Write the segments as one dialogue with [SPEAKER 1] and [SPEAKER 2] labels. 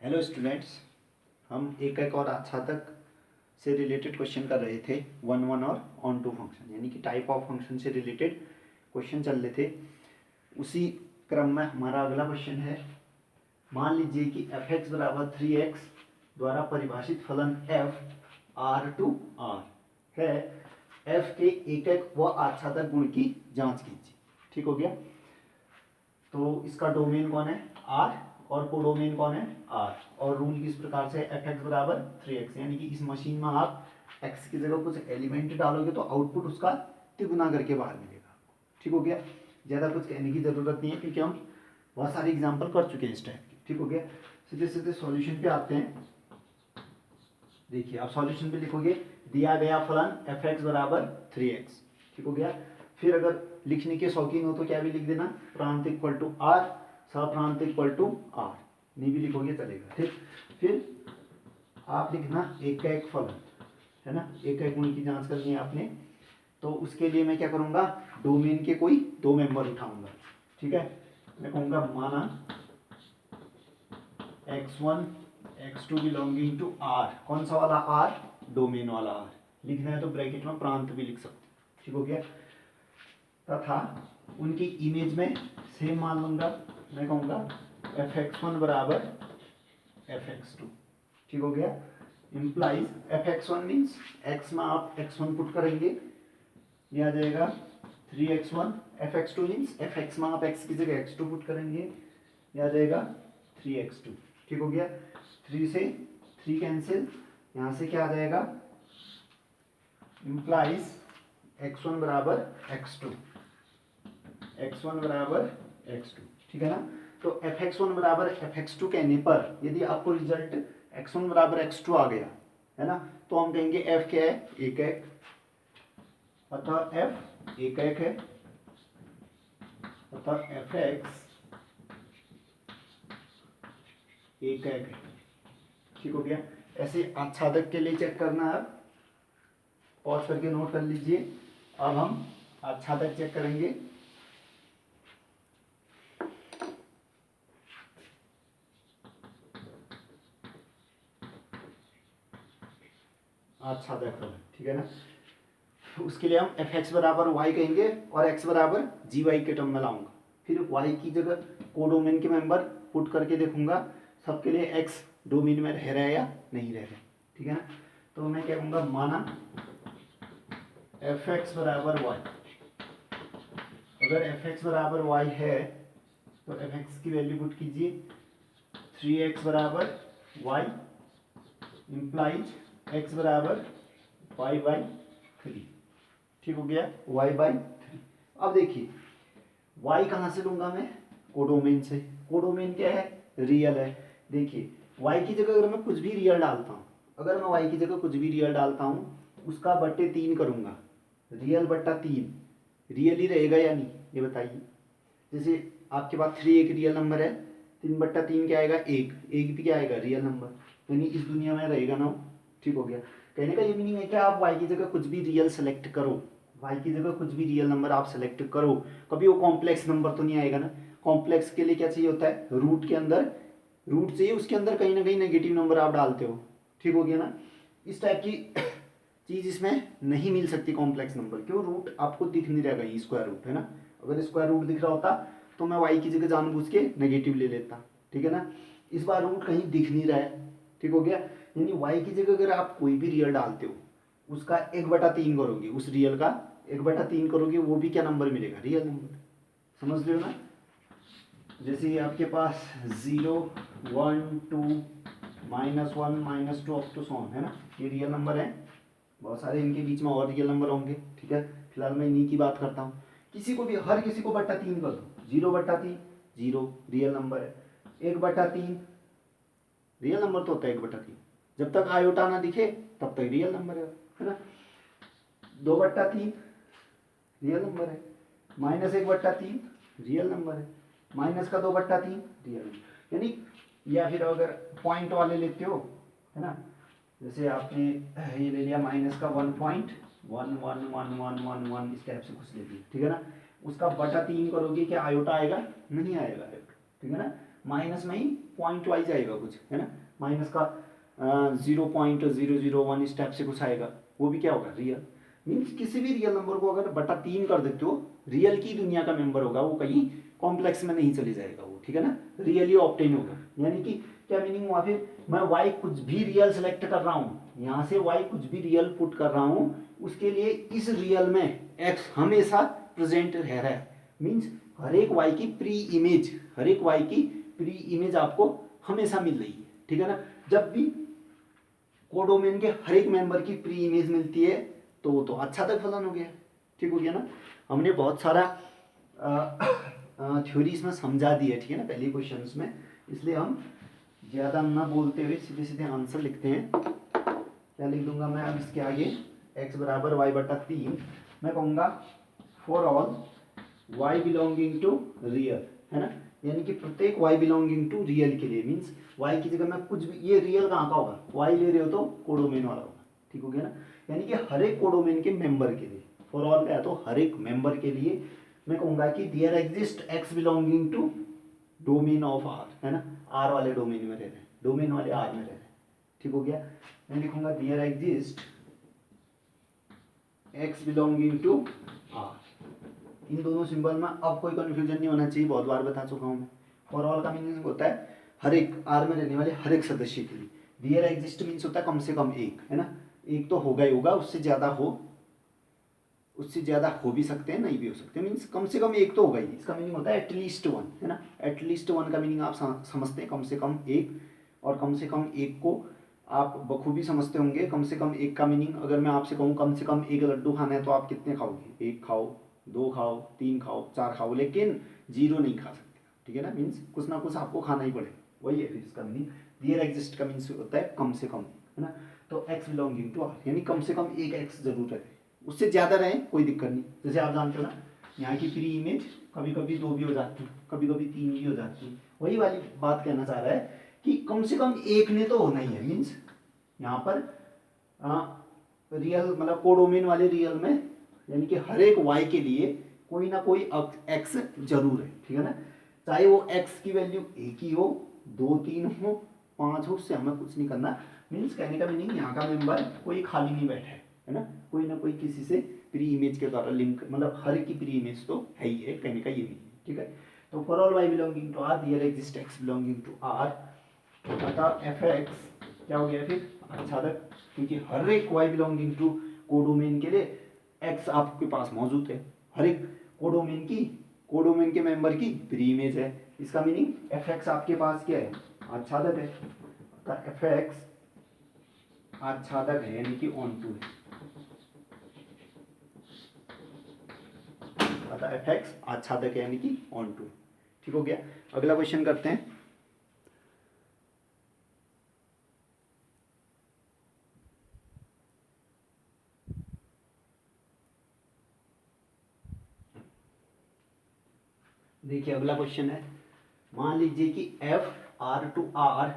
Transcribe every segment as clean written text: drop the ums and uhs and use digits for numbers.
[SPEAKER 1] Hello students, हम एक और आच्छादक से रिलेटेड क्वेश्चन कर रहे थे। वन वन और ऑन टू फंक्शन यानी कि टाइप ऑफ फंक्शन से रिलेटेड क्वेश्चन चल रहे थे। उसी क्रम में हमारा अगला क्वेश्चन है। मान लीजिए कि एफ एक्स बराबर 3x द्वारा परिभाषित फलन f r टू r है। f के एक व आच्छादक गुण की जांच कीजिए। ठीक हो गया। तो इसका डोमेन कौन है? r और कोडोमेन कौन है? r। और रूल किस प्रकार से? एफ एक्स बराबर 3x यानी कि इस मशीन में आप x की जगह कुछ एलिमेंट डालोगे तो आउटपुट उसका तिगुना करके बाहर मिलेगा। ठीक हो गया। ज़्यादा कुछ कहने की ज़रूरत नहीं है क्योंकि हम बहुत सारे एग्जाम्पल कर चुके हैं इस टाइप के। ठीक हो गया। सीधे सीधे सॉल्यूशन पे आते हैं। देखिए, आप सॉल्यूशन पे लिखोगे दिया गया फलन एफ एक्स बराबर 3x। ठीक हो गया। फिर अगर लिखने के शौकीन हो तो क्या भी लिख देना, प्रांत इक्वल टू आर, सप्रांत इक्वल टू आर, नहीं भी लिखोगे चलेगा। ठीक। फिर आप लिखना एक का एक फलन है ना, एक का एक गुण की जांच करनी है आपने। तो उसके लिए मैं क्या करूंगा, डोमेन के कोई दो मेंबर उठाऊंगा। ठीक है। मैं कहूंगा माना x1 x2 belonging to r। कौन सा वाला r? डोमेन वाला r। लिखना है तो ब्रैकेट में प्रांत भी लिख सकते। ठीक हो गया। तथा उनकी इमेज में सेम मान लूंगा। मैं कहूँगा fx1 बराबर fx2। ठीक हो गया। इम्प्लाइज fx1 मीन्स x में आप x1 पुट करेंगे, ये आ जाएगा 3x1। fx2 मीन्स fx में आप x की जगह x2 पुट करेंगे, ये आ जाएगा 3x2। ठीक हो गया। 3 से 3 कैंसिल, यहाँ से क्या आ जाएगा, इम्प्लाइज x1 बराबर x2, x1 बराबर x2। ठीक है ना। तो fx1 बराबर fx2 कहने पर यदि आपको रिजल्ट x1 बराबर x2 आ गया है ना, तो हम कहेंगे f क्या है? एक एक। अतः f एक एक है, अतः fx एक एक है। ठीक हो गया। ऐसे आच्छादक के लिए चेक करना है, पॉज करके नोट कर लीजिए। अब हम आच्छादक चेक करेंगे। आच्छादक फलन, ठीक है ना। उसके लिए हम एफ एक्स बराबर वाई कहेंगे और एक्स बराबर जी वाई के टर्म में लाऊंगा। फिर वाई की जगह कोडोमेन के मेंबर पुट करके देखूंगा सबके लिए एक्स डोमेन में रह रहा है या नहीं रह रहा है। ठीक है ना। तो मैं क्या कहूँगा, माना एफ एक्स बराबर वाई। अगर एफ एक्स बराबर वाई है तो एफ एक्स की वैल्यू पुट कीजिए 3x बराबर वाई, इम्प्लाइज एक्स बराबर वाई बाई 3। ठीक हो गया, y बाई 3। अब देखिए y कहाँ से लूंगा मैं? कोडोमेन से। कोडोमेन क्या है? रियल है। देखिए y की जगह अगर मैं कुछ भी रियल डालता हूँ, अगर मैं y की जगह कुछ भी रियल डालता हूँ उसका बट्टे 3 करूँगा, रियल बट्टा 3 रियल ही रहेगा या नहीं, ये बताइए। जैसे आपके पास 3 एक रियल नंबर है, 3 बट्टा 3 क्या आएगा? एक भी क्या आएगा? रियल नंबर, यानी इस दुनिया में रहेगा ना। ठीक हो गया। कहने का ये मीनिंग है कि आप y की जगह कुछ भी रियल सेलेक्ट करो, y की जगह कुछ भी रियल नंबर आप सेलेक्ट करो, कभी वो कॉम्प्लेक्स नंबर तो नहीं आएगा ना। कॉम्प्लेक्स के लिए क्या चाहिए होता है? रूट के अंदर रूट चाहिए, उसके अंदर कहीं ना कहीं नेगेटिव नंबर आप डालते हो। ठीक हो गया ना। इस टाइप की चीज़ इसमें नहीं मिल सकती कॉम्प्लेक्स नंबर। क्यों? रूट आपको दिख नहीं रहा कहीं, स्क्वायर रूट है ना। अगर स्क्वायर रूट दिख रहा होता तो मैं y की जगह जानबूझ के नेगेटिव ले लेता। ठीक है ना। इस बार रूट कहीं दिख नहीं रहा है। ठीक हो गया। यानी y की जगह अगर आप कोई भी रियल डालते हो उसका 1/3 करोगे, उस रियल का 1/3 करोगे, वो भी क्या नंबर मिलेगा? Real number. समझ रहे हो ना। जैसे ये आपके पास 0 1 2 -1 -2 अप टू सॉन है ना, ये रियल नंबर है। बहुत सारे इनके बीच में और रियल नंबर होंगे। ठीक है। फिलहाल मैं इन्हीं की बात करता हूँ। किसी को भी, हर किसी को बट्टा 3 कर दो। 0/3 0 रियल नंबर है, 1/3 रियल नंबर तो होता है 1/3। जब तक आयोटा ना दिखे तब तक रियल नंबर है ना। 2/3 रियल नंबर है, -1/3 रियल नंबर है, माइनस का 2/3 रियल नंबर। यानी या फिर अगर पॉइंट वाले लेते हो है ना, जैसे आपने ये ले लिया माइनस का 1.111111 इस टाइप से कुछ ले लिया। ठीक है ना। उसका बटा 3 करोगे क्या आयोटा आएगा? नहीं आएगा। ठीक है ना। माइनस में ही पॉइंट वाइज आएगा कुछ, है ना, माइनस का 0.001 स्टेप से कुछ आएगा, वो भी क्या होगा, रियल। मीन्स किसी भी रियल नंबर को अगर बटा 3 कर देते हो, रियल की दुनिया का मेंबर होगा, वो कहीं कॉम्प्लेक्स में नहीं चले जाएगा वो, ठीक है ना, रियली ऑब्टेन होगा। यानी कि क्या मीनिंग हुआ, फिर मैं y कुछ भी रियल सेलेक्ट कर रहा हूँ, यहाँ से y कुछ भी रियल पुट कर रहा हूँ, उसके लिए इस रियल में x हमेशा प्रेजेंट रह रहा है। मीन्स हर एक y की प्री इमेज, हर एक y की प्री इमेज आपको हमेशा मिल रही है, ठीक है ना। जब भी कोडोमेन के हर एक मेंबर की प्री इमेज मिलती है तो वो तो अच्छा तक फलन हो गया, ठीक हो गया ना। हमने बहुत सारा थ्योरी इसमें समझा दी है, ठीक है ना, पहले क्वेश्चंस में, इसलिए हम ज़्यादा ना बोलते हुए सीधे सीधे आंसर लिखते हैं। क्या लिख दूंगा मैं अब इसके आगे, x बराबर वाई बटा 3, मैं कहूँगा for all y belonging to real, है ना, यानी कि प्रत्येक y बिलोंगिंग टू रियल के लिए, मीन्स y की जगह मैं कुछ भी, ये रियल कहाँ का होगा, y ले रहे हो तो कोडोमेन वाला होगा, ठीक हो गया ना। यानी कि हर एक कोडोमेन के मेंबर के लिए, फॉर ऑल क्या है, तो हर एक मेंबर के लिए मैं कहूँगा कि there exist x belonging to domain of r, है ना, r वाले डोमेन में रह रहे हैं, डोमेन वाले r में रह रहे हैं, ठीक हो गया। मैं लिखूंगा there exist x belonging to r। इन दोनों सिंबल में अब कोई कन्फ्यूजन नहीं होना चाहिए, बहुत बार बता चुका हूँ मैं। फॉर ऑल का मीनिंग होता है हर एक आर में रहने वाले हर एक सदस्य के लिए। देयर एग्जिस्ट मीन्स होता है कम से कम एक, है ना, एक तो होगा ही होगा, उससे ज़्यादा हो भी सकते हैं, नहीं भी हो सकते, मीन्स कम से कम एक तो होगा ही। इसका मीनिंग होता है एटलीस्ट वन, है ना, एटलीस्ट वन का मीनिंग आप समझते हैं, कम से कम एक, और कम से कम एक को आप बखूबी समझते होंगे। कम से कम एक का मीनिंग, अगर मैं आपसे कहूँ कम से कम एक लड्डू खाना है तो आप कितने खाओगे, एक खाओ, दो खाओ, तीन खाओ, चार खाओ, लेकिन जीरो नहीं खा सकते, ठीक है ना, मीन्स कुछ ना कुछ आपको खाना ही पड़ेगा, वही है फिर इसका मीनिंग। देयर एग्जिस्ट का मीन्स होता है कम से कम, है ना। तो एक्स बिलोंगिंग टू आर, यानी कम से कम एक एक्स जरूर रहे, उससे ज़्यादा रहे कोई दिक्कत नहीं। जैसे आप जानते हो ना, यहाँ की प्री इमेज कभी कभी 2 भी हो जाती है, कभी कभी 3 भी हो जाती है, वही वाली बात कहना चाह रहा है कि कम से कम एक ने तो होना ही है। मीन्स यहाँ पर रियल मतलब कोडोमेन वाले रियल में, यानी कि हर एक y के लिए कोई ना कोई x जरूर है, ठीक है ना, चाहे वो x की वैल्यू एक ही हो, 2 3 हो, 5 हो, उससे हमें कुछ नहीं करना। मीन्स कहने का मीनिंग यहाँ का मेंबर कोई खाली नहीं बैठा है ना, कोई ना कोई किसी से प्री इमेज के द्वारा लिंक, मतलब हर एक की प्री इमेज तो है ही है, कहने का ये मीनिंग, ठीक है। तो for all y belonging to r there exist x belonging to r, अतः fx क्या हो गया फिर आच्छादक, क्योंकि हर एक y बिलोंगिंग टू कोडोमेन के लिए x आपके पास मौजूद है, हर एक कोडोमेन के मेंबर की प्री इमेज है। इसका मीनिंग fx आपके पास क्या है, आच्छादक है, अतः fx आच्छादक है, यानी कि ऑन टू है, अतः fx आच्छादक है, यानी कि ऑन टू, ठीक हो गया। अगला क्वेश्चन करते हैं। देखिए अगला क्वेश्चन है, मान लीजिए कि f r to r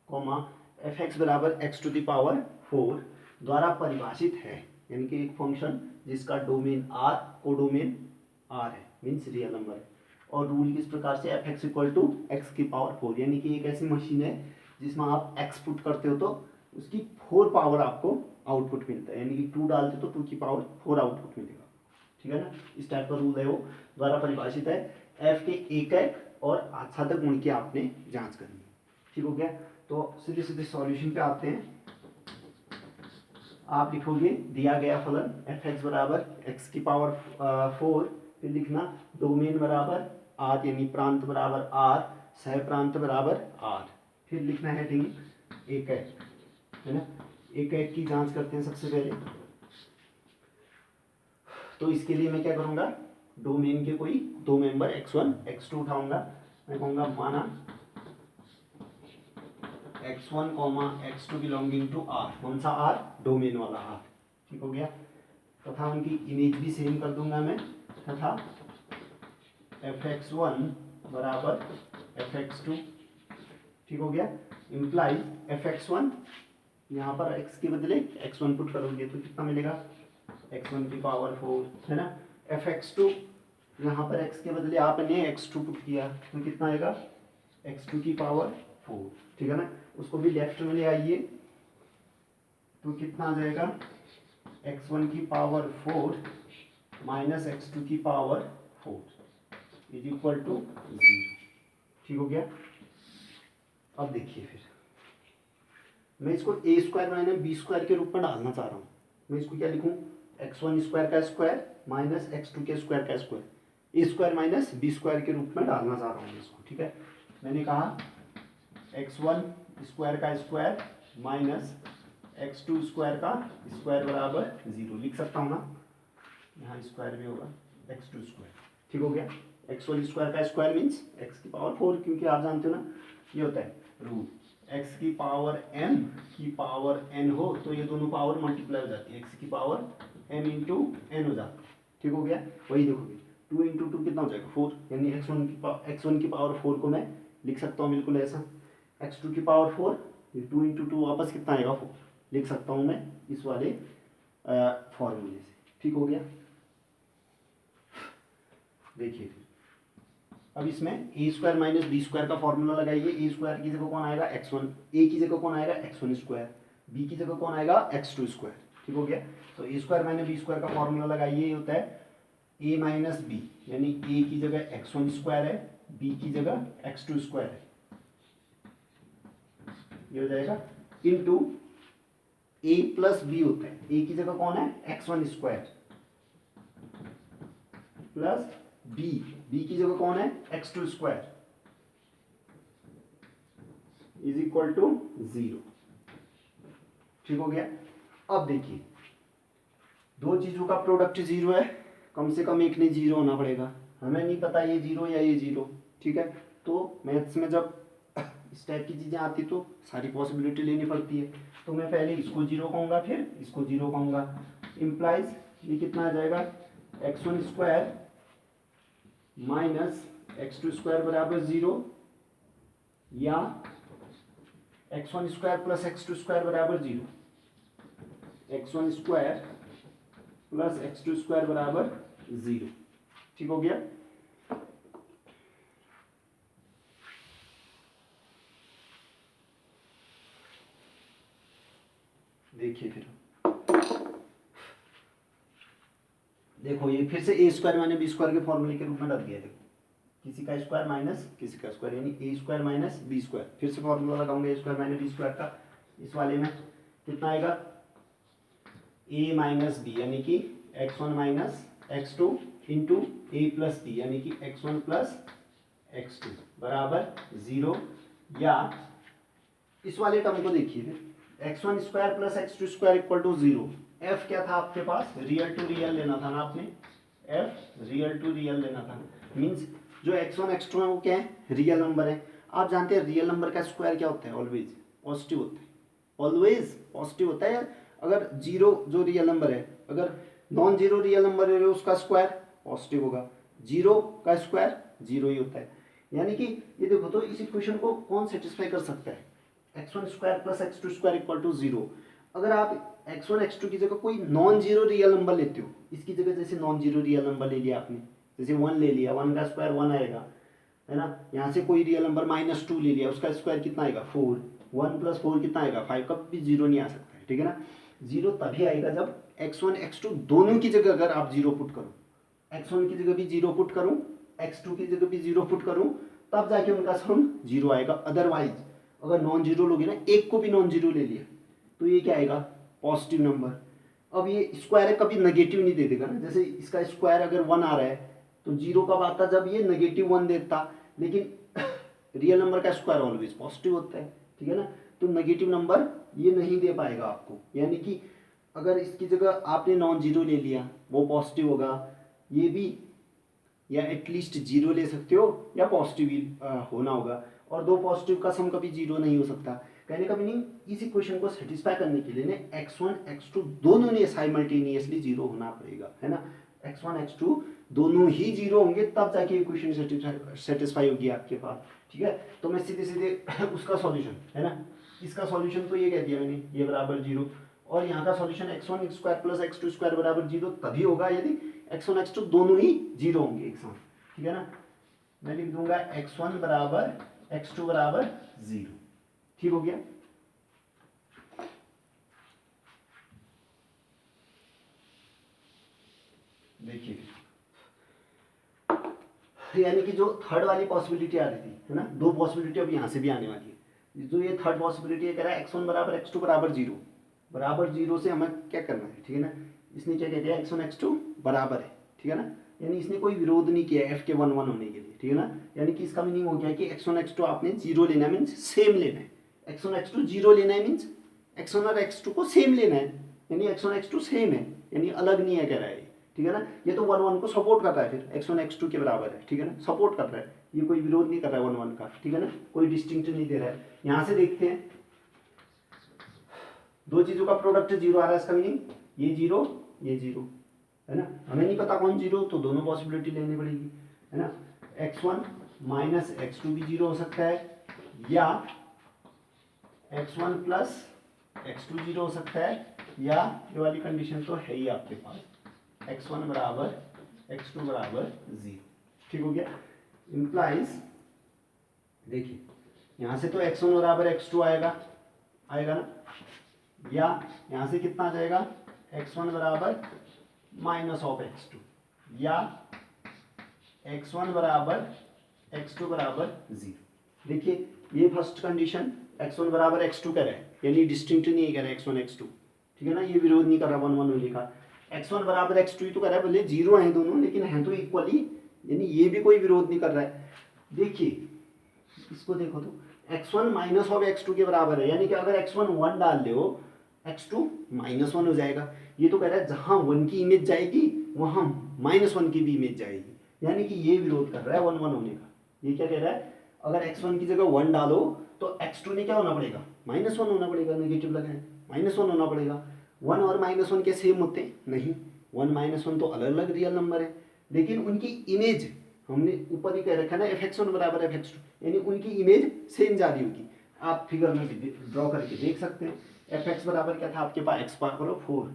[SPEAKER 1] comma f x बराबर एक्स टू द पावर 4 द्वारा परिभाषित है, यानी कि एक फंक्शन जिसका डोमेन r कोडोमेन r है, मीन्स रियल नंबर है, और रूल किस प्रकार से f x equal to x की पावर 4, यानी कि एक ऐसी मशीन है जिसमें आप x पुट करते हो तो उसकी 4 पावर आपको आउटपुट मिलता है, यानी कि 2 डालते हो तो 2 की पावर 4 आउटपुट मिलेगा, ठीक है ना। इस टाइप का रूल है, वो द्वारा परिभाषित है। एफ के एक और आच्छादक गुण की आपने जांच करनी है, ठीक हो गया। तो सीधे सीधे सॉल्यूशन पे आते हैं। आप लिखोगे दिया गया फलन एफ एक्स बराबर एक्स की पावर 4, फिर लिखना डोमेन बराबर आर, यानी प्रांत बराबर आर, सह प्रांत बराबर आर, फिर लिखना है हेडिंग एक है ना। एक की जांच करते हैं सबसे पहले। तो इसके लिए मैं क्या करूंगा, डोमेन के कोई दो मेंबर x1 x2 उठाऊंगा। मैं कहूंगा माना x1 x2 belonging to r, कौन सा r, डोमेन वाला r, ठीक हो गया। तथा उनकी इमेज भी सेम कर दूंगा मैं, तथा fx1 बराबर fx2, ठीक हो गया। इम्प्लाइज fx1 यहाँ पर x के बदले x1 पुट करोगे तो कितना मिलेगा, x1 की पावर 4, है ना। fx2 यहाँ पर x के बदले आपने x2 पुट किया तो कितना आएगा, x2 की पावर 4, ठीक है ना। उसको भी लेफ्ट में ले आइए तो कितना आ जाएगा, x1 की पावर 4 माइनस x2 की पावर 4 इज इक्वल टू 0, ठीक हो गया। अब देखिए फिर मैं इसको ए स्क्वायर माइनस बी स्क्वायर के रूप में डालना चाह रहा हूँ। मैं इसको क्या लिखूँ, x1 स्क्वायर का स्क्वायर माइनस x2 के स्क्वायर का स्क्वायर, ए स्क्वायर माइनस बी स्क्वायर के रूप में डालना चाह रहा हूँ इसको, ठीक है। मैंने कहा x1 स्क्वायर का स्क्वायर माइनस x2 स्क्वायर का स्क्वायर बराबर 0 लिख सकता हूँ ना, यहाँ स्क्वायर भी होगा x2 स्क्वायर, ठीक हो गया। x1 स्क्वायर का स्क्वायर मीन्स x की पावर 4, क्योंकि आप जानते हो ना ये होता है रूट, x की पावर n हो तो ये दोनों पावर मल्टीप्लाई हो जाती है, x की पावर m इंटू n हो जाती है, ठीक हो गया। वही देखोगे 2 इंटू 2 कितना हो जाएगा 4, यानी x1 की पावर 4 को मैं लिख सकता हूँ बिल्कुल ऐसा, x2 की पावर 4, ये 2 इंटू 2 वापस कितना आएगा 4, लिख सकता हूँ मैं इस वाले फॉर्मूले से, ठीक हो गया। देखिए फिर अब इसमें ए स्क्वायर माइनस बी स्क्वायर का फॉर्मूला लगाइए। ए स्क्वायर की जगह कौन आएगा x1, ए की जगह कौन आएगा x1 स्क्वायर, बी की जगह कौन आएगा x2 स्क्वायर, ठीक हो गया। तो ए स्क्वायर माइनस बी स्क्वायर का फॉर्मूला लगाइए, ये होता है ए माइनस बी, यानी ए की जगह x1 स्क्वायर है, बी की जगह x2 स्क्वायर है, ये हो जाएगा इंटू ए प्लस बी होता है, ए की जगह कौन है x1 square plus B, B की जगह कौन है x2 square is equal to 0, ठीक हो गया। अब देखिए दो चीजों का प्रोडक्ट 0 है, कम से कम एक ने 0 होना पड़ेगा, हमें नहीं पता ये 0 या ये 0, ठीक है। तो मैथ्स में जब इस टाइप की चीजें आती तो सारी पॉसिबिलिटी लेनी पड़ती है, तो मैं पहले इसको 0 कहूँगा फिर इसको 0 कहूँगा, इम्प्लाइज ये कितना आ जाएगा x1 square minus x2 square बराबर 0, या x1 square plus x2 square बराबर 0, x1 square plus x2 square बराबर 0, ठीक हो गया। देखिए फिर देखो ये फिर से ए स्क्वायर माइनस बी स्क्वायर के फॉर्मूले के रूप में रख दिया, देखो किसी का स्क्वायर माइनस किसी का स्क्वायर, यानी ए स्क्वायर माइनस बी स्क्वायर, फिर से फॉर्मूला लगाऊंगा ए स्क्वायर माइनस बी स्क्वायर का, इस वाले में कितना आएगा ए माइनस बी, यानी कि x1 माइनस x2 इंटू ए प्लस बी, यानी कि x1 प्लस x2 बराबर 0, या इस वाले टर्म को देखिए x1 square plus x2 square equal to 0, f क्या था आपके पास, रियल टू रियल लेना था ना आपने, f रियल टू रियल लेना था, मीन्स जो x1 x2 है वो क्या है रियल नंबर है। आप जानते हैं रियल नंबर का स्क्वायर क्या होता है, ऑलवेज पॉजिटिव होता है, ऑलवेज पॉजिटिव होता है। अगर जीरो जो रियल नंबर है, अगर नॉन जीरो रियल नंबर है उसका स्क्वायर पॉजिटिव होगा, जीरो का स्क्वायर जीरो ही होता है, यानी कि ये देखो तो इस इक्वेशन को कौन सेटिस्फाई कर सकता है, x1 square plus x2 square equal to 0। अगर आप x1 x2 की जगह कोई नॉन जीरो रियल नंबर लेते हो, इसकी जगह जैसे नॉन जीरो रियल नंबर ले लिया आपने, जैसे 1 ले लिया, 1 का स्क्वायर 1 आएगा, है ना। यहाँ से कोई रियल नंबर -2 ले लिया, उसका स्क्वायर कितना आएगा 4, 1 प्लस 4 कितना आएगा 5, कब भी 0 नहीं आ सकता है, ठीक है ना। 0 तभी आएगा जब x1 x2 दोनों की जगह अगर आप 0 पुट करो, x1 की जगह भी 0 पुट करूँ, x2 की जगह भी 0 पुट करूँ, तब जाके उनका सम 0 आएगा। अदरवाइज अगर नॉन जीरो लोगे ना, एक को भी नॉन जीरो ले लिया तो ये क्या आएगा पॉजिटिव नंबर। अब ये स्क्वायर है कभी नेगेटिव नहीं दे देगा ना, जैसे इसका स्क्वायर अगर 1 आ रहा है तो 0 कब आता जब ये -1 देता, लेकिन रियल नंबर का स्क्वायर ऑलवेज पॉजिटिव होता है, ठीक है ना। तो नेगेटिव नंबर ये नहीं दे पाएगा आपको, यानी कि अगर इसकी जगह आपने नॉन जीरो ले लिया वो पॉजिटिव होगा, ये भी या एटलीस्ट 0 ले सकते हो या पॉजिटिव ही होना होगा, और दो पॉजिटिव का सम कभी 0 नहीं हो सकता। कहने का मीनिंग इस इक्वेशन को सेटिस्फाई करने के लिए ने x1 x2 दोनों ने साइमल्टेनियसली 0 होना पड़ेगा, है ना। x1 x2 दोनों ही 0 होंगे तब जाके इक्वेशन सेटिस्फाई होगी आपके पास, ठीक है। तो मैं सीधे सीधे उसका सॉल्यूशन, है ना, इसका सॉल्यूशन तो ये कह दिया मैंने, ये बराबर 0, और यहाँ का solution x1 square plus x2 square बराबर 0 तभी होगा यदि x1 x2 दोनों ही 0 होंगे एक साथ, ठीक है ना। मैं लिख दूंगा x1 बराबर x2 बराबर 0। ठीक हो गया। देखिए यानी कि जो थर्ड वाली पॉसिबिलिटी आ रही थी है ना, दो पॉसिबिलिटी अब यहाँ से भी आने वाली है। जो ये थर्ड पॉसिबिलिटी है कह रहा है x1 बराबर x2 बराबर जीरो से हमें क्या करना है, ठीक है ना। इसने क्या कह दिया x1 x2 बराबर है, ठीक है ना, यानी इसने कोई विरोध नहीं किया f के 1 1 होने के लिए, ठीक है ना। यानी कि इसका मीनिंग हो गया कि x1 x2 आपने जीरो लेना है, मीन्स सेम लेना है। x1 x2 जीरो लेना है मीन्स x1 और x2 को सेम लेना है, यानी x1 x2 सेम है, यानी अलग नहीं है कह रहा है, ठीक है ना। ये तो 1 1 को सपोर्ट कर रहा है, फिर x1 x2 के बराबर है, ठीक है ना, सपोर्ट कर रहा है, ये कोई विरोध नहीं कर रहा है 1 1 का, ठीक है ना, कोई डिस्टिंक्ट नहीं दे रहा है। यहाँ से देखते हैं दो चीजों का प्रोडक्ट जीरो आ रहा है, इसका मीनिंग ये जीरो है ना। हमें नहीं पता कौन जीरो, तो दोनों पॉसिबिलिटी लेनी पड़ेगी, है ना। x1 माइनस x2 भी जीरो हो सकता है, या x1 प्लस x2 जीरो हो सकता है, या ये वाली कंडीशन तो है ही आपके पास x1 बराबर x2 बराबर 0। ठीक हो गया। इंप्लाइज देखिए यहाँ से तो x1 बराबर x2 आएगा ना, या यहाँ से कितना आ जाएगा x1 बराबर माइनस ऑफ x2, या x1 बराबर x2 बराबर 0। देखिए ये फर्स्ट कंडीशन x1 बराबर x2 कह रहा है, यानी डिस्टिंक्ट नहीं कह रहा है x1 x2, ठीक है ना, ये विरोध नहीं कर रहा 1 1 होने का। x1 बराबर x2 ही तो कर रहा है, भले जीरो हैं दोनों लेकिन हैं तो इक्वली, यानी ये भी कोई विरोध नहीं कर रहा है। देखिए इसको देखो तो x1 माइनस ऑफ x2 के बराबर है, यानी कि अगर x1 1 डाल दो x2 माइनस 1 हो जाएगा। ये तो कह रहा है जहां 1 की इमेज जाएगी वहां माइनस 1 की भी इमेज जाएगी, यानी कि ये विरोध कर रहा है 1 1 होने का। ये क्या कह रहा है, अगर x1 की जगह 1 डालो तो x2 ने क्या होना पड़ेगा माइनस 1 होना पड़ेगा, नेगेटिव लगाए माइनस 1 होना पड़ेगा। 1 और माइनस 1 क्या सेम होते हैं, नहीं, 1 माइनस 1 तो अलग अलग रियल नंबर है, लेकिन उनकी इमेज हमने ऊपर ही कह रखा है ना fx1 बराबर fx2, यानी उनकी इमेज सेम जा रही होगी। आप फिगर में ड्रॉ करके देख सकते हैं। fx बराबर क्या था आपके पास x पावर 4,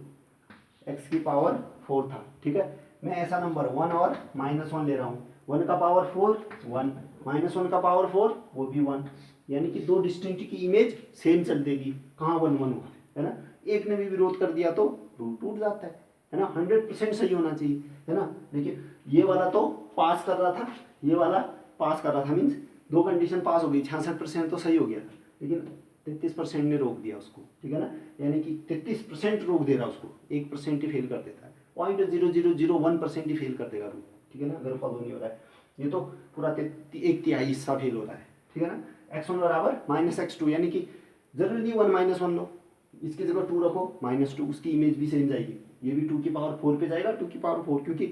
[SPEAKER 1] x की पावर 4 था, ठीक है। मैं ऐसा नंबर 1 और माइनस 1 ले रहा हूँ, 1 का पावर 4 1, माइनस 1 का पावर 4 वो भी 1, यानी कि दो डिस्टिंक्ट की इमेज सेम चल देगी। कहाँ 1 1 हुआ है ना, एक ने भी विरोध कर दिया तो रूल टूट जाता है ना, 100% सही होना चाहिए, है ना। देखिए ये वाला तो पास कर रहा था, ये वाला पास कर रहा था, मीन्स दो कंडीशन पास हो गई, 66% तो सही हो गया था, लेकिन 33% ने रोक दिया उसको, ठीक है ना, यानी कि 33% रोक दे रहा उसको, 1% ही फेल कर देता है, 0.0001% ही फेल कर देगा रूल, ठीक है ना, अगर फॉलो नहीं हो रहा है। ये तो पूरा 1/3 हिस्सा फेल हो रहा है, ठीक है ना। x1 बराबर माइनस x2, यानी कि जरूरी नहीं 1 माइनस 1 लो, इसकी जगह 2 रखो -2, उसकी इमेज भी सेम जाएगी, ये भी 2 की पावर 4 पे जाएगा, 2 की पावर 4, क्योंकि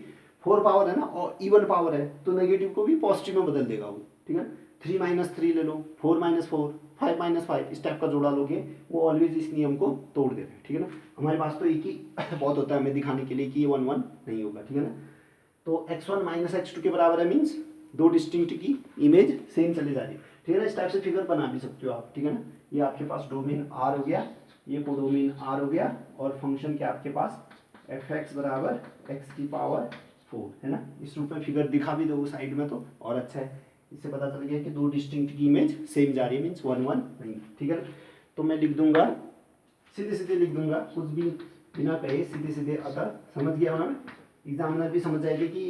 [SPEAKER 1] 4 पावर है ना और इवन पावर है तो नेगेटिव को भी पॉजिटिव में बदल देगा वो, ठीक है। 3 - 3 ले लो, 4 - 4, 5 - 5, इस टाइप का जोड़ा लोगे, वो ऑलवेज इस नियम को तोड़ देते हैं, ठीक है ना। हमारे पास तो एक ही बहुत होता है हमें दिखाने के लिए कि ये 1 1 नहीं होगा, ठीक है ना। तो x1 माइनस x2 के बराबर है, मीन्स दो डिस्टिंक्ट की इमेज सेम चली जा रही है, ठीक है ना। इस टाइप से फिगर बना भी सकते हो आप, ठीक है ना। ये आपके पास डोमेन R हो गया, ये कोडोमेन R हो गया, और फंक्शन क्या आपके पास fx बराबर x की पावर 4, है ना। इस रूप में फिगर दिखा भी दो साइड में तो और अच्छा है, इससे पता चल गया कि दो डिस्टिंक्ट की इमेज सेम जा रही है, मीन्स 1 1 नहीं, ठीक है ना। तो मैं लिख दूंगा, सीधे सीधे लिख दूंगा, कुछ भी बिना कहे सीधे सीधे, अगर समझ गया ना एग्जामिनर भी समझ जाएगी कि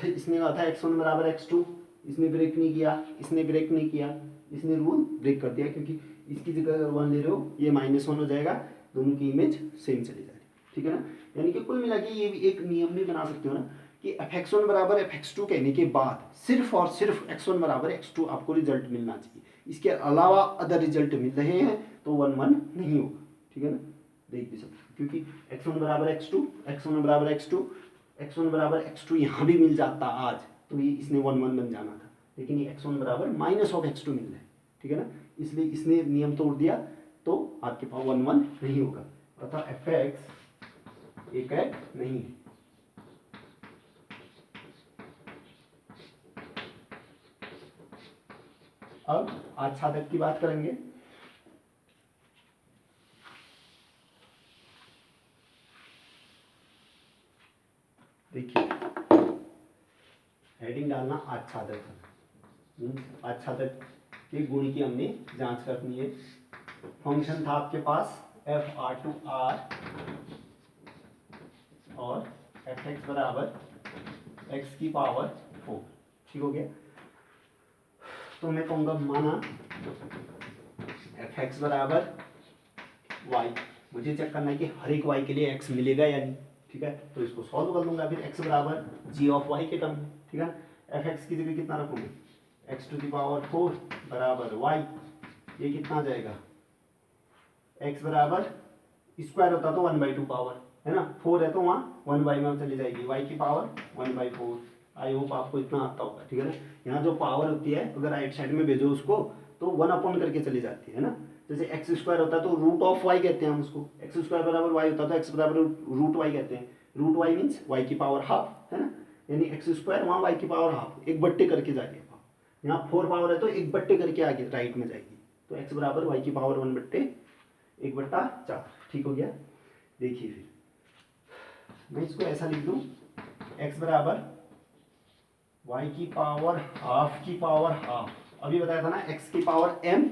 [SPEAKER 1] इसने कहा था x1 बराबर x2, इसने ब्रेक नहीं किया, इसने ब्रेक नहीं किया, इसने रूल ब्रेक कर दिया, क्योंकि इसकी जगह अगर 1 ले रहे हो ये -1 हो जाएगा, दोनों की इमेज सेम चली जाएगी, ठीक है ना। यानी कि कुल मिला के ये भी एक नियम भी बना सकते हो ना कि fx1 बराबर fx2 कहने के बाद सिर्फ और सिर्फ x1 बराबर x2 आपको रिजल्ट मिलना चाहिए, इसके अलावा अदर रिजल्ट मिल रहे हैं तो 1 1 नहीं होगा, ठीक है ना। देख भी सकते हो, क्योंकि x1 बराबर x2, x1 बराबर x2, x1 बराबर x2 यहाँ भी मिल जाता आज तो ये इसने 1 1 बन जाना था, लेकिन ये x1 बराबर माइनस ऑफ x2 मिल रहा है, ठीक है ना, इसलिए इसने नियम तोड़ दिया तो आपके पास 1 1 नहीं होगा, अतः fx एक नहीं है। अब आज साधक की बात करेंगे। देखिए हेडिंग डालना आच्छादक, आच्छादक एक गुण की हमने जांच करनी है। फंक्शन था आपके पास एफ आर टू आर और एफ एक्स बराबर एक्स की पावर 4। ठीक हो गया। तो मैं कहूँगा माना एफ एक्स बराबर वाई, मुझे चेक करना है कि हर एक वाई के लिए एक्स मिलेगा या नहीं। ठीक है, तो इसको सॉल्व कर लूंगा। फिर एक्स बराबर जी ऑफ वाई के टर्म में। ठीक है, एफ एक्स की जगह कितना रखूंगा, एक्स टू द पावर 4 बराबर वाई। ये कितना आ जाएगा, एक्स बराबर स्क्वायर होता तो 1/2 पावर है ना, 4 है तो वहाँ 1/, में चली जाएगी, वाई की पावर 1/4। आई होप आपको इतना आता होगा। ठीक है ना, यहाँ जो पावर होती है अगर राइट साइड में भेजो उसको तो 1 करके चली जाती है ना। जैसे एक्स स्क्वायर होता है तो रूट ऑफ वाई कहते हैं हम उसको, एक्स स्क्वायर बराबर वाई होता है तो एक्स बराबर रूट वाई कहते हैं। रूट वाई मीन्स वाई की पावर हाफ है ना, यानी एक्स स्क्वायर वहाँ वाई की पावर हाफ, एक बट्टे करके जाएगी। यहाँ 4 पावर है तो एक बट्टे करके आगे राइट में जाएगी, तो एक्स बराबर वाई की पावर 1/1/4। ठीक हो गया। देखिए फिर मैं इसको ऐसा लिख दूं, एक्स बराबर वाई की पावर हाफ की पावर हाफ। अभी बताया था ना एक्स की पावर m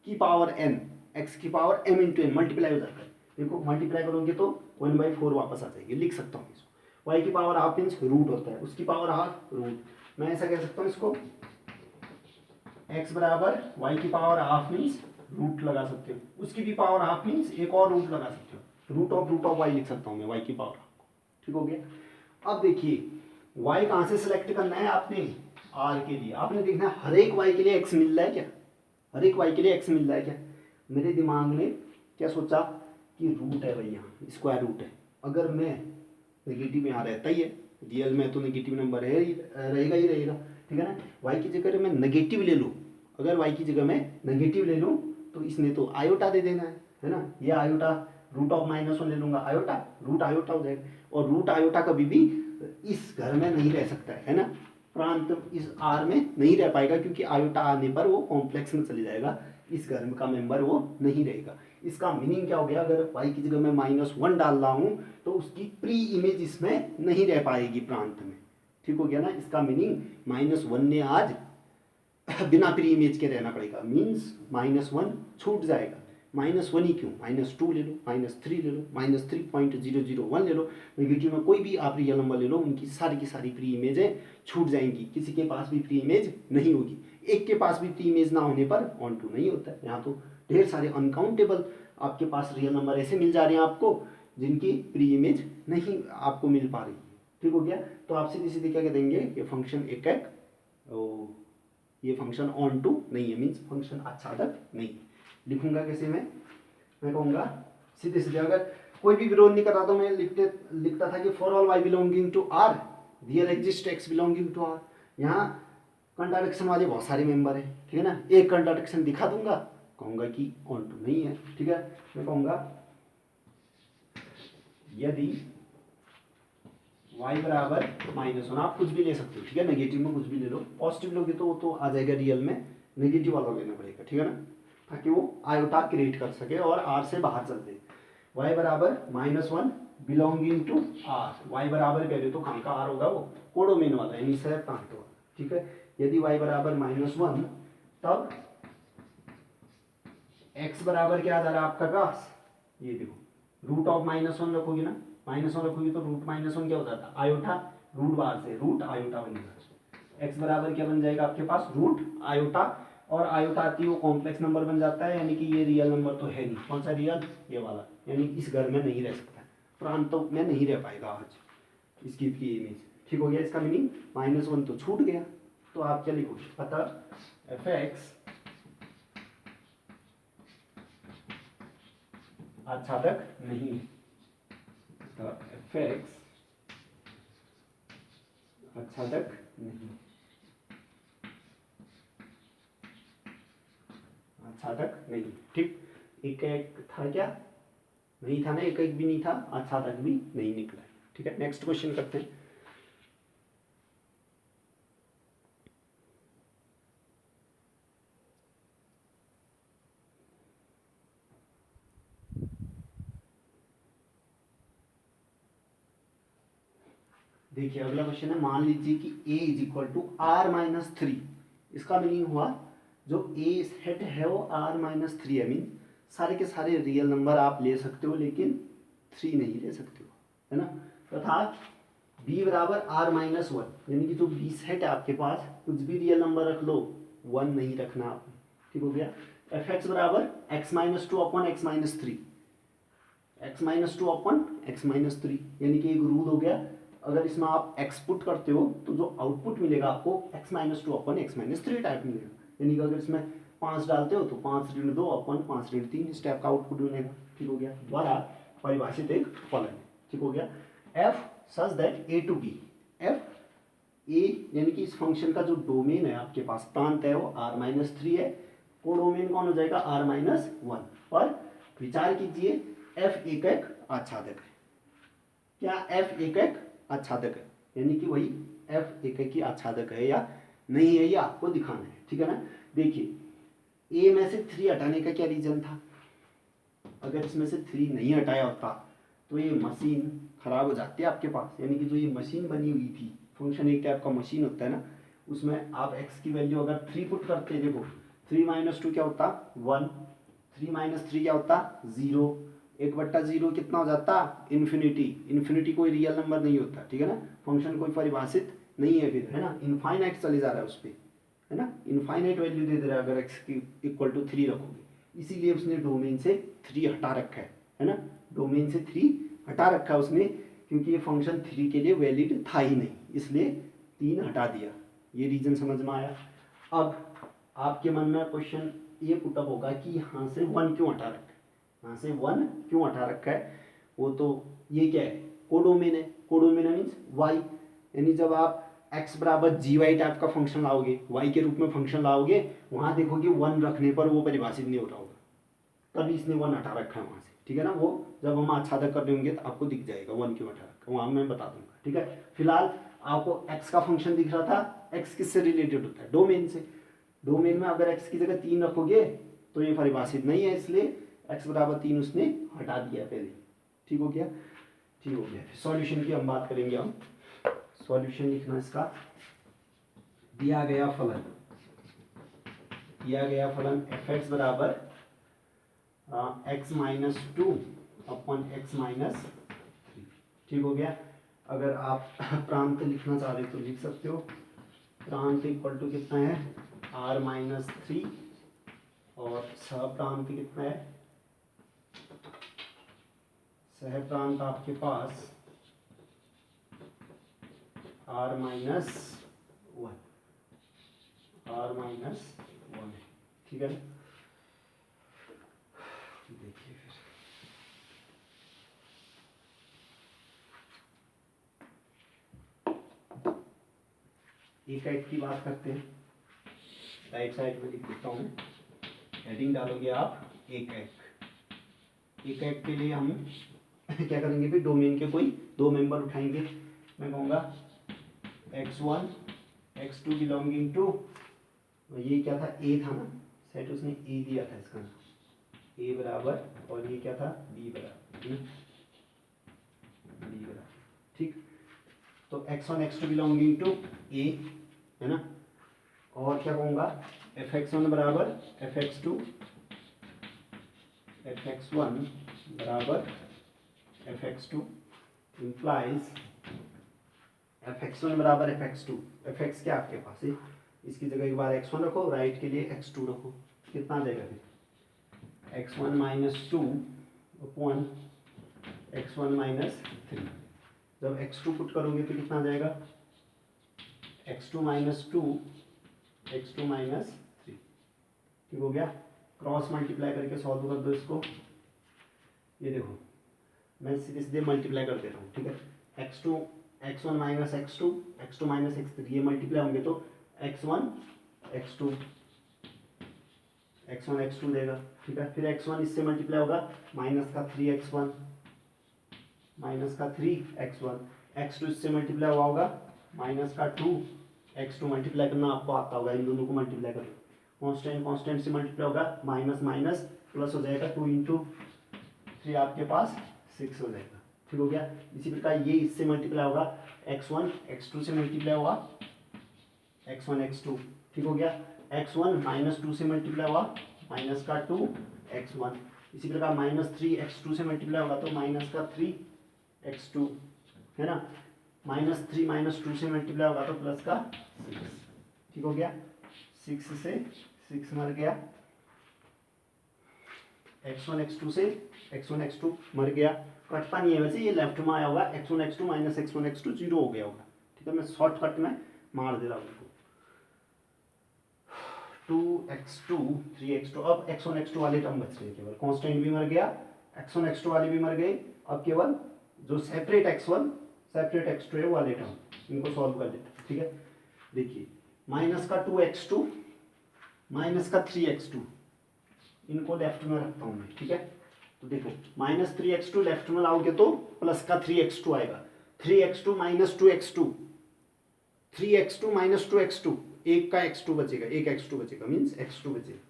[SPEAKER 1] की पावर n, एक्स की power m into n, multiply हो जाता है। देखो मल्टीप्लाई करोगे तो 1/4 वापस आ जाएगी, लिख सकता हूँ इसको। वाई की पावर हाफ मीन्स रूट होता है, उसकी पावर हाफ रूट। मैं ऐसा कह सकता हूँ इसको, एक्स बराबर वाई की पावर हाफ मीन्स रूट लगा सकते हो, उसकी भी पावर हाफ मीन्स एक और रूट लगा सकते हो, रूट ऑफ वाई लिख सकता हूँ मैं वाई की पावर हाफ को। ठीक हो गया। अब देखिए वाई कहाँ से सिलेक्ट करना है आपने, आर के लिए आपने देखना है हर एक वाई के लिए एक्स मिल रहा है क्या, हर एक वाई के लिए एक्स मिल रहा है क्या। मेरे दिमाग ने क्या सोचा कि रूट है भाई, यहाँ स्क्वायर रूट है। अगर मैं नेगेटिव यहाँ रहता ही है, रियल में तो नेगेटिव नंबर है रहेगा ही रहेगा। ठीक है ना, वाई की जगह मैं नेगेटिव ले लूँ, अगर वाई की जगह मैं नेगेटिव ले लूँ तो इसने तो आयोटा दे देना है ना, ये आयोटा रूट ऑफ -1 ले लूँगा, आयोटा रूट आयोटा हो जाएगा। और रूट आयोटा कभी भी इस घर में नहीं रह सकता है ना, प्रांत इस आर में नहीं रह पाएगा, क्योंकि आयोटा आने पर वो कॉम्प्लेक्स में चले जाएगा, इस घर का मेंबर वो नहीं रहेगा। इसका मीनिंग क्या हो गया, अगर वाई की जगह मैं -1 डाल रहा हूँ तो उसकी प्री इमेज इसमें नहीं रह पाएगी प्रांत में। ठीक हो गया ना, इसका मीनिंग -1 ने आज बिना प्री इमेज के रहना पड़ेगा, मीन्स -1 छूट जाएगा। -1 ही क्यों, -2 ले लो, -3 ले लो, -3.001 ले लो, नेगेटिव में कोई भी आप रियल नंबर ले लो, उनकी सारी की सारी प्री इमेजें छूट जाएंगी, किसी के पास भी प्री इमेज नहीं होगी। एक के पास भी प्री इमेज ना होने पर ऑन टू नहीं होता है। यहाँ तो ढेर सारे अनकाउंटेबल आपके पास रियल नंबर ऐसे मिल जा रहे हैं आपको जिनकी प्री इमेज नहीं आपको मिल पा रही है। ठीक हो गया। तो आप सीधे सीधे क्या कह देंगे, ये फंक्शन एक ये फंक्शन ऑन टू नहीं है, मीन्स फंक्शन आच्छादक नहीं है। लिखूंगा कैसे मैं कहूँगा सीधे सीधे, अगर कोई भी विरोध नहीं कर रहा तो मैं लिखता था कि for all y belonging to R real exist x belonging to R. यहाँ कंट्राडिक्शन वाले बहुत सारे मेंबर हैं, ठीक है ना, एक कंट्राडिक्शन दिखा दूंगा, कहूँगा कि ऑन टू नहीं है। ठीक है, मैं कहूँगा यदि y बराबर -1, आप कुछ भी ले सकते हो, ठीक है, नेगेटिव में कुछ भी ले लो, पॉजिटिव लोगे तो वो तो आ जाएगा रियल में, नेगेटिव वाला लेना पड़ेगा। ठीक है ना, ताकि वो आयोटा क्रिएट कर सके और r से बाहर चल दे। y बराबर -1 बिलोंगिंग टू r, y बराबर कह रहे तो कहाँ का r होगा, वो कोडोमेन वाला यानी सह प्रांत वाला। ठीक है, यदि y बराबर -1 तब x बराबर क्या आ जा रहा है आपका पास, ये देखो रूट ऑफ -1 रखोगे ना, -1 रखोगे तो रूट -1 क्या हो जाता है, आयोटा, रूट बाहर से रूट आयोटा बनेगा। x बराबर क्या बन जाएगा आपके पास, रूट आयोटा, और आयोटा आती है वो कॉम्प्लेक्स नंबर बन जाता है, यानी कि ये रियल नंबर तो है नहीं। कौन सा रियल, ये वाला, यानी इस घर में नहीं रह सकता, प्रांतों में नहीं रह पाएगा आज इसकी प्री इमेज। ठीक हो गया, इसका मीनिंग -1 तो छूट गया। तो आप क्या लिखोगे, अतः एफ एक्स आच्छादक नहीं है, तो एफ एक्स आच्छादक नहीं, आच्छादक नहीं। ठीक, एक एक था क्या, नहीं था ना, एक एक भी नहीं था, आच्छादक भी नहीं निकला। ठीक है, नेक्स्ट क्वेश्चन करते हैं। देखिए अगला क्वेश्चन है, मान लीजिए कि a = r - 3, इसका मीनिंग हुआ जो ए सेट है वो R-3 है, मीन सारे के सारे रियल नंबर आप ले सकते हो लेकिन 3 नहीं ले सकते हो, है ना। तथा b बराबर R-1, यानी कि जो b सेट है आपके पास, कुछ भी रियल नंबर रख लो, 1 नहीं रखना आपने, ठीक हो गया। fx बराबर x-2 upon x-3, x-2 upon x-3, यानी कि एक रूल हो गया, अगर इसमें आप x पुट करते हो तो जो आउटपुट मिलेगा आपको x-2 अपॉन x-3 टाइप मिलेगा, यानी कि अगर इसमें 5 डालते हो तो 5-2 अपॉन 5-3 इस टाइप का आउटपुट मिलेगा, ठीक हो गया। द्वारा परिभाषित एक फलन, ठीक हो गया। f such that a to b, f a यानी कि इस फंक्शन का जो डोमेन है आपके पास, प्रांत है वो R-3 है, कोडोमेन कौन हो जाएगा R-1। और विचार कीजिए f एक आच्छादक है, क्या f एक आच्छादक है, यानी कि वही f एक ही आच्छादक है या नहीं है, ये आपको दिखाना है, ठीक है ना। देखिए a में से 3 हटाने का क्या रीजन था, अगर इसमें से 3 नहीं हटाया होता तो ये मशीन खराब हो जाती है आपके पास, यानी कि जो ये मशीन बनी हुई थी, फंक्शन एक टाइप का मशीन होता है ना, उसमें आप x की वैल्यू अगर 3 पुट करते, देखो 3 - 2 क्या होता 1, 3 - 3 क्या होता 0, 1/0 कितना हो जाता इन्फिनिटी, इन्फिनिटी कोई रियल नंबर नहीं होता, ठीक है ना, फंक्शन कोई परिभाषित नहीं है फिर, है ना, इनफाइनाइट चले जा रहा है उस पर, है ना, इनफाइनाइट वैल्यू दे दे रहा है अगर x की इक्वल टू 3 रखोगे, इसीलिए उसने डोमेन से 3 हटा रखा है ना, डोमेन से 3 हटा रखा है उसने, क्योंकि ये फंक्शन 3 के लिए वैलिड था ही नहीं, इसलिए 3 हटा दिया, ये रीजन समझ में आया। अब आपके मन में क्वेश्चन ये पुटअप होगा कि यहाँ से 1 क्यों हटा रखा है, यहाँ से 1 क्यों हटा रखा है, वो तो ये क्या है कोडोमेन है, कोडोमेन मीन्स y, यानी जब आप x बराबर gy टाइप का फंक्शन लाओगे, y के रूप में फंक्शन लाओगे, वहाँ देखोगे 1 रखने पर वो परिभाषित नहीं हो रहा होगा, तभी इसने 1 हटा रखा है वहाँ से, ठीक है ना, वो जब हम आच्छादक कर देंगे तो आपको दिख जाएगा 1 क्यों हटा रखा है, वहाँ मैं बता दूंगा, ठीक है। फिलहाल आपको x का फंक्शन दिख रहा था, x किससे रिलेटेड होता है डोमेन से, डोमेन में अगर x की जगह 3 रखोगे तो ये परिभाषित नहीं है, इसलिए x बराबर 3 उसने हटा दिया पहले, ठीक हो गया, ठीक हो गया। सॉल्यूशन की हम बात करेंगे, हम सॉल्यूशन लिखना इसका, दिया गया फलन fx बराबर x-2 अपॉन x-3, ठीक हो गया। अगर आप प्रांत लिखना चाह रहे तो लिख सकते हो, प्रांत इक्वल टू कितना है R-3 और सहप्रांत कितना है, सहप्रांत आपके पास R-1 है, ठीक है। देखिए फिर एक की बात करते हैं, राइट साइड में लिख देता हूँ, हेडिंग डालोगे आप एक के लिए हम क्या करेंगे फिर, डोमेन के कोई 2 मेंबर उठाएंगे, मैं कहूँगा x1 x2 बिलोंगिंग टू, ये क्या था a था ना, सेट उसने a दिया था, इसका a बराबर, और ये क्या था b बराबर, ठीक, तो x1 x2 belonging to a, है ना, और क्या कहूँगा fx1 बराबर fx2, fx1 बराबर fx2 implies fx1 बराबर fx2, fx क्या आपके पास है, इसकी जगह एक बार x1 रखो, राइट के लिए x2 रखो, कितना आ जाएगा फिर x1 - 2 अपॉन x1 - 3, जब x2 पुट करोगे तो कितना आ जाएगा x2 - 2 x2 - 3, ठीक हो गया। क्रॉस मल्टीप्लाई करके सॉल्व कर दो इसको, ये देखो मैं सीधे सीधे मल्टीप्लाई कर दे रहा हूँ, ठीक है, x1 - x2 x2 - x3 ये मल्टीप्लाई होंगे तो x1 x2 देगा, ठीक है, फिर x1 इससे मल्टीप्लाई होगा, -3x1 -3x1, x2 इससे मल्टीप्लाई हुआ होगा, -2x2, मल्टीप्लाई करना आपको आता होगा, इन दोनों को मल्टीप्लाई करो, कांस्टेंट से मल्टीप्लाई होगा, माइनस माइनस प्लस हो जाएगा, 2 × 3 आपके पास 6 हो जाएगा, ठीक हो गया। इसी प्रकार ये इससे मल्टीप्लाई होगा, x1 x2 से मल्टीप्लाई होगा, x1 x2, ठीक हो गया। x1 -2 से मल्टीप्लाई हुआ माइनस का 2x1, इसी प्रकार -3x2 से मल्टीप्लाई होगा तो माइनस का 3x2, है ना। -3 -2 से मल्टीप्लाई होगा तो प्लस का 6, ठीक हो गया। 6 से 6 मर गया, x1 x2 से x1 x2 मर गया, कटता नहीं है वैसे, ये लेफ्ट में आया होगा, x1 x2 minus x1 x2 zero हो गया होगा, ठीक है। मैं शॉर्टकट में मार दे रहा हूँ 2x2 3x2। अब x1 x2 वाले टर्म बच गए, केवल कांस्टेंट भी मर गया, x1 x2 वाले भी मर गए। अब केवल जो सेपरेट x1 सेपरेट x2 है वो वाले टर्म, इनको सॉल्व कर लेते हैं, ठीक है। देखिए माइनस का 2x2 माइनस का 3x2, इनको लेफ्ट में रखता हूँ मैं, ठीक है। तो देखो -3x2 लेफ्ट में लाओगे तो प्लस का 3x2 आएगा, 3x2 -2x2, 3x2 -2x2, एक का x2 बचेगा, एक x2 बचेगा, मीन्स x2 बचेगा।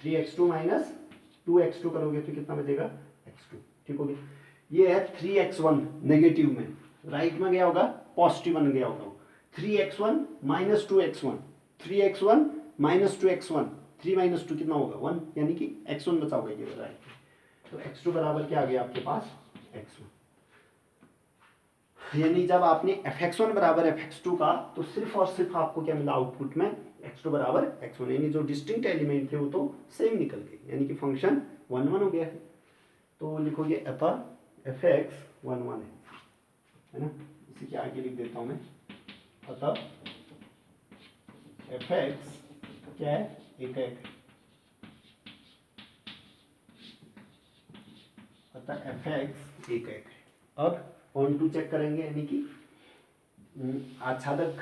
[SPEAKER 1] 3x2 -2x2 करोगे तो कितना बचेगा, x2, ठीक हो गया। ये है 3x1 नेगेटिव में, राइट में गया होगा पॉजिटिव बन गया होगा। 3x1 -2x1, 3x1 -2x1, 3 - 2 कितना होगा 1, यानी कि x1 बचा होगा ये राइट। तो x2 बराबर क्या आ गया आपके पास x1, यानी जब आपने fx1 बराबर fx2 का, तो सिर्फ और सिर्फ आपको क्या मिला आउटपुट में x2 बराबर x1, यानी जो डिस्टिंक्ट एलिमेंट थे वो तो सेम निकल गए, यानी कि फंक्शन 1 1 हो गया है। तो लिखोगे अतः fx 1 1 है ना, इसी के आगे लिख देता हूँ मैं, अतः fx क्या है, एक एक, अतः fx एक एक। अब ऑन टू चेक करेंगे, यानी कि आच्छादक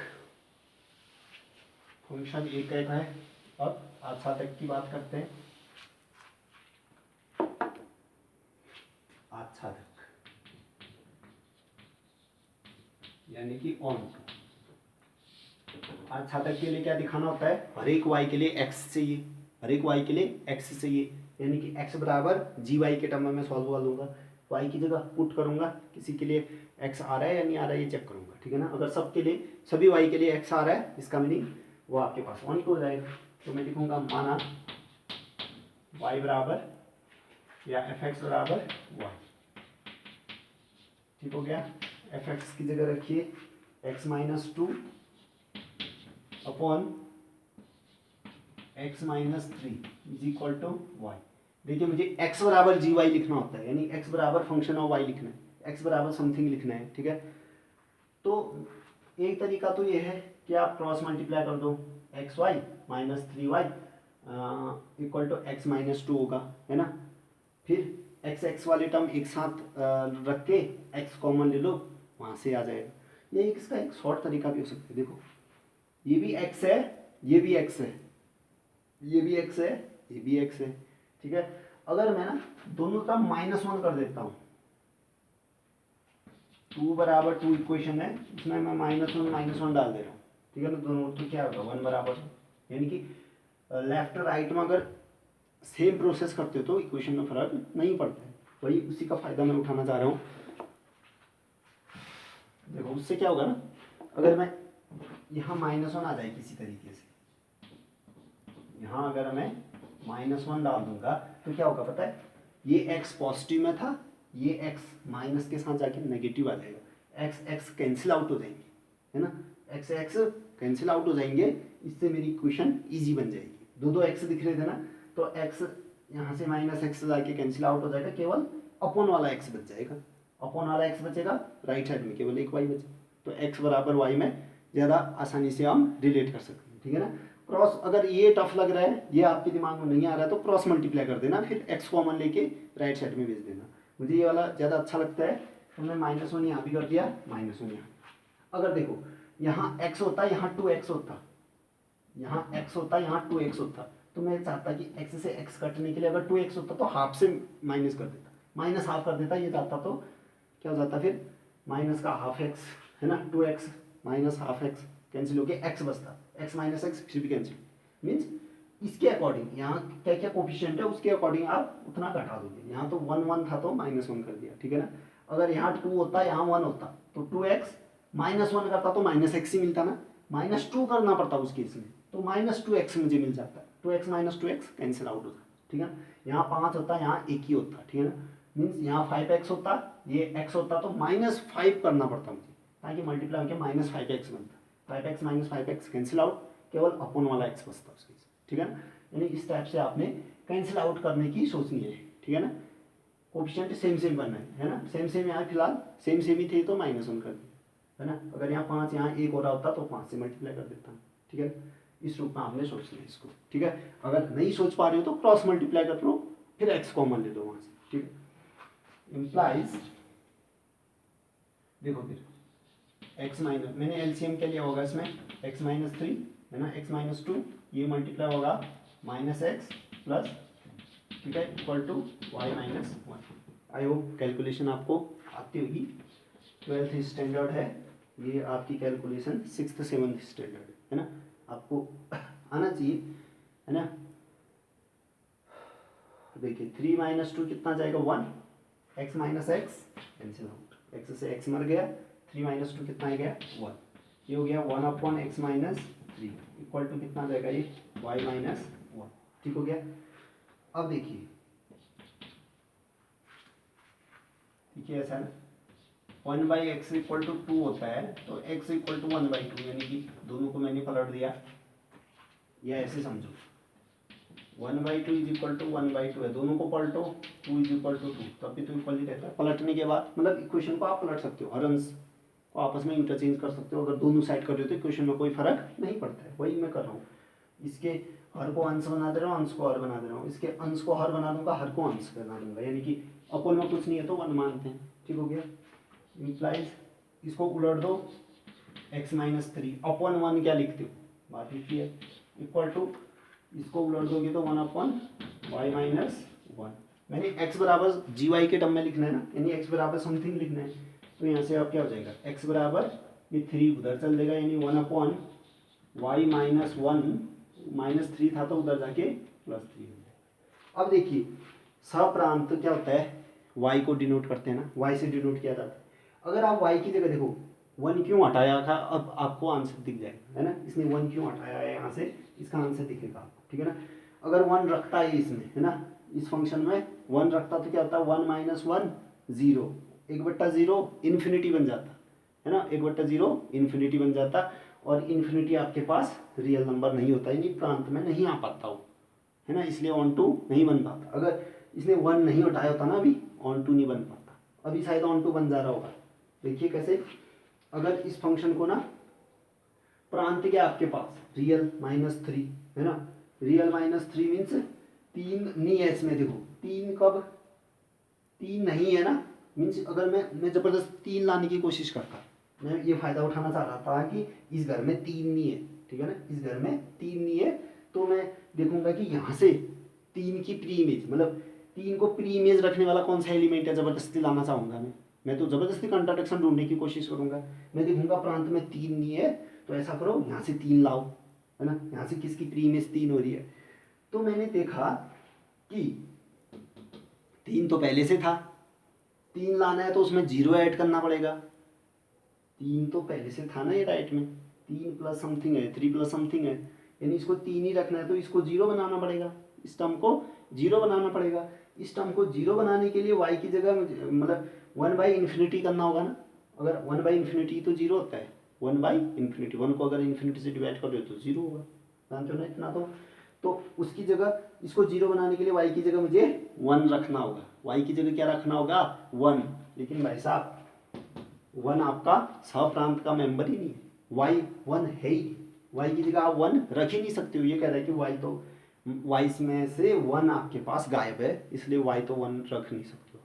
[SPEAKER 1] फंक्शन एक एक है। अब आच्छादक की बात करते हैं, आच्छादक यानी कि ऑन टू। आच्छादक के लिए क्या दिखाना होता है, हर एक y के लिए x चाहिए, हर एक y के लिए x चाहिए, यानी कि x बराबर gy के टर्म में मैं सॉल्व कर लूँगा, y की जगह पुट करूँगा, किसी के लिए x आ रहा है या नहीं आ रहा है ये चेक करूँगा, ठीक है ना। अगर सबके लिए सभी y के लिए x आ रहा है, इसका मीनिंग वो आपके पास ऑन हो जाएगा। तो मैं लिखूँगा माना y बराबर या fx बराबर y, ठीक हो गया। fx की जगह रखिए x -2 upon x -3 is equal to y। देखिए मुझे x बराबर जी वाई लिखना होता है, यानी x बराबर फंक्शन ऑफ y लिखना है, x बराबर समथिंग लिखना है, ठीक है। तो एक तरीका तो ये है कि आप क्रॉस मल्टीप्लाई कर दो, x y -3y equal to x -2 होगा, है ना। फिर x x वाले टर्म एक साथ रख के x कॉमन ले लो, वहाँ से आ जाएगा। ये इसका एक शॉर्ट तरीका भी हो सकता है, देखो ये भी x है, ये भी x है, ये भी x है, ये भी x है, ठीक है। अगर मैं ना दोनों का -1 कर देता हूँ, 2 बराबर 2 इक्वेशन है, इसमें मैं -1 डाल दे रहा हूँ, ठीक है ना। दोनों तो क्या होगा 1 बराबर, यानी कि लेफ्ट राइट में अगर सेम प्रोसेस करते हो तो इक्वेशन में फर्क नहीं पड़ता है, वही उसी का फायदा मैं उठाना चाह रहा हूँ। देखो उससे क्या होगा ना, अगर मैं यहाँ -1 आ जाए किसी तरीके से, यहाँ अगर मैं -1 डाल दूंगा तो क्या होगा पता है, ये x पॉजिटिव में था, ये x माइनस के साथ जाके नेगेटिव आ जाएगा, x x कैंसिल आउट हो जाएंगे, है ना, x x कैंसिल आउट हो जाएंगे, इससे मेरी इक्वेशन इजी बन जाएगी। दो x दिख रहे थे ना, तो x यहाँ से -x जाके कैंसिल आउट हो जाएगा, केवल अपॉन वाला x बच जाएगा, अपॉन वाला x बचेगा, राइट साइड में केवल एक y बचे, तो x बराबर y में ज़्यादा आसानी से हम रिलेट कर सकते हैं, ठीक है ना। क्रॉस अगर ये टफ लग रहा है, ये आपके दिमाग में नहीं आ रहा है, तो क्रॉस मल्टीप्लाई कर देना, फिर x कॉमन लेके राइट साइड में भेज देना। मुझे ये वाला ज़्यादा अच्छा लगता है, तो मैं -1 यहाँ भी कर दिया, -1 यहाँ। अगर देखो यहाँ x होता, यहाँ 2x होता, यहाँ x होता, यहाँ 2x होता, तो मैं चाहता कि x से x कटने के लिए अगर 2x होता तो हाफ से माइनस कर देता, माइनस हाफ कर देता, ये चाहता तो क्या हो जाता फिर माइनस का हाफ x, है ना, 2x minus half x cancel होके x बचता, x -x फिर भी कैंसिल, मीन्स इसके अकॉर्डिंग यहाँ क्या क्या कोफिशिएंट है उसके अकॉर्डिंग आप उतना घटा दोगे। यहाँ तो 1 1 था तो -1 कर दिया, ठीक है ना। अगर यहाँ 2 होता, यहाँ 1 होता, तो 2x -1 करता तो -x ही मिलता ना, -2 करना पड़ता उस केस में, तो -2x मुझे मिल जाता है, 2x minus 2x cancel out होता है, ठीक है। यहाँ 5 होता, यहाँ 1 ही होता, ठीक है ना। मीन्स यहाँ 5x होता, ये x होता, तो -5 करना पड़ता मुझे, ताकि मल्टीप्लाई होकर -5x बनता, 5x minus 5x cancel out, केवल अपन वाला x बचता उसके, ठीक है ना। यानी इस टाइप से आपने कैंसिल आउट करने की सोचनी है, ठीक है ना। कोफिशिएंट सेम सेम बनना है ना, सेम सेम यहाँ फिलहाल सेम सेम ही थे तो -1 कर दिया, है ना। अगर यहाँ 5 यहाँ 1 हो रहा होता तो 5 से मल्टीप्लाई कर देता हूँ, ठीक है। इस रूप में आपने सोचना है इसको, ठीक है। अगर नहीं सोच पा रहे हो तो क्रॉस मल्टीप्लाई कर लो, फिर x कॉमन ले लो वहाँ से, ठीक है। इम्प्लाइज, देखो फिर x माइनस, मैंने एलसीएम क्या लिया होगा इसमें, x माइनस 3 है ना, x माइनस 2, ये मल्टीप्लाई होगा -x प्लस, ठीक है, equal to y minus 1। I hope calculation आपको आती होगी, 12th स्टैंडर्ड है ये, आपकी कैलकुलेशन 6th 7th स्टैंडर्ड है ना, आपको आना चाहिए, है ना। देखिए 3 माइनस 2 कितना जाएगा 1, x minus x cancel out, x से x मर गया, 3 माइनस 2 कितना आ गया 1, ये हो गया 1/x माइनस 3 इक्वल टू कितना जाएगा ये y माइनस 1, ठीक हो गया। अब देखिए देखिए ऐसा ना 1/x इक्वल टू 2 होता है, तो x इक्वल टू 1/2, यानी कि दोनों को मैंने पलट दिया, या ऐसे समझो 1/2 इज इक्वल टू 1/2 है, दोनों को पलटो, 2 इज इक्वल टू 2, तब भी तो इक्वल ही रहता है। पलटने के बाद मतलब इक्वेशन को आप पलट सकते हो, हर अंश को आपस में इंटरचेंज कर सकते हो, अगर दोनों साइड कर रहे हो तो इक्वेशन में कोई फर्क नहीं पड़ता है, वही मैं कर रहा हूँ। इसके हर को अंश बना दे रहा हूँ, अंश को हर बना दे रहा हूँ, इसके अंश को हर बना दूंगा, हर को अंश बना दूंगा, यानी कि अपन में कुछ नहीं है तो 1 मानते हैं, ठीक हो गया। इम्प्लाइज इसको उलट दो, x माइनस 3 अपन 1 क्या लिखते हो, बात लिखी है, इक्वल टू इसको उलट दोगे तो 1/y माइनस 1। मैंने x बराबर जी वाई के टर्म में लिखना है ना, यानी x बराबर समथिंग लिखना है, तो यहाँ से अब क्या हो जाएगा x बराबर ये 3 उधर चल देगा, यानी 1/y माइनस 1 -3 था तो उधर जाके +3 हो जाएगा। अब देखिए सप्रांत क्या होता है, y को डिनोट करते हैं ना, y से डिनोट किया जाता है। अगर आप y की जगह देखो 1 क्यों हटाया था, अब आपको आंसर दिख जाएगा, है ना। इसने 1 क्यों हटाया है यहाँ से, इसका आंसर दिखेगा आपको, ठीक है ना। अगर 1 रखता है इसमें, है ना, इस फंक्शन में 1 रखता तो क्या होता है 1 माइनस 1 0, 1/0 इन्फिनिटी बन जाता है ना, 1/0 इन्फिनिटी बन जाता, और इन्फिनिटी आपके पास रियल नंबर नहीं होता, यानी प्रांत में नहीं आ पाता हो, है ना, इसलिए ऑन टू नहीं बन पाता। अगर इसने 1 नहीं हटाया होता ना अभी, ऑन टू नहीं बन पाता, अभी शायद ऑन टू बन जा रहा होगा। देखिए कैसे, अगर इस फंक्शन को ना प्रांत क्या आपके पास रियल -3 है ना, रियल -3 मीन्स 3 नहीं है इसमें, देखो 3 कब 3 नहीं है ना, मीन्स अगर मैं जबरदस्त 3 लाने की कोशिश करता, मैं ये फायदा उठाना चाह रहा था कि इस घर में 3 नहीं है, ठीक है ना, इस घर में 3 नहीं है, तो मैं देखूंगा कि यहाँ से 3 की प्री इमेज, मतलब 3 को प्री इमेज रखने वाला कौन सा एलिमेंट है, जबरदस्ती लाना चाहूँगा मैं तो जबरदस्ती कंट्राडिक्शन ढूंढने की कोशिश करूंगा। मैं देखूंगा प्रांत में 3 नहीं है, तो ऐसा करो यहाँ से 3 लाओ, है ना, यहाँ से किसकी प्री इमेज 3 हो रही है, तो मैंने देखा कि 3 तो पहले से था, 3 लाना है तो उसमें 0 ऐड करना पड़ेगा, 3 तो पहले से था ना ये राइट में, 3 प्लस समथिंग है, 3 प्लस समथिंग है, यानी इसको 3 ही रखना है, तो इसको 0 बनाना पड़ेगा, इस टर्म को 0 बनाना पड़ेगा। इस टर्म को 0 बनाने के लिए y की जगह मतलब 1/∞ करना होगा ना, अगर 1/∞ तो 0 होता है, 1/∞ 1 को अगर इन्फिनिटी से डिवाइड कर दो तो 0 होगा, जानते हो ना इतना तो उसकी जगह इसको 0 बनाने के लिए y की जगह मुझे 1 रखना होगा, y की जगह क्या रखना होगा 1, लेकिन भाई साहब 1 आपका सप्रांत का मेंबर ही नहीं है, y 1 है ही, y की जगह आप 1 रख ही नहीं सकते हो, ये कह रहा है कि y तो y में से 1 आपके पास गायब है, इसलिए y तो 1 रख नहीं सकते हो,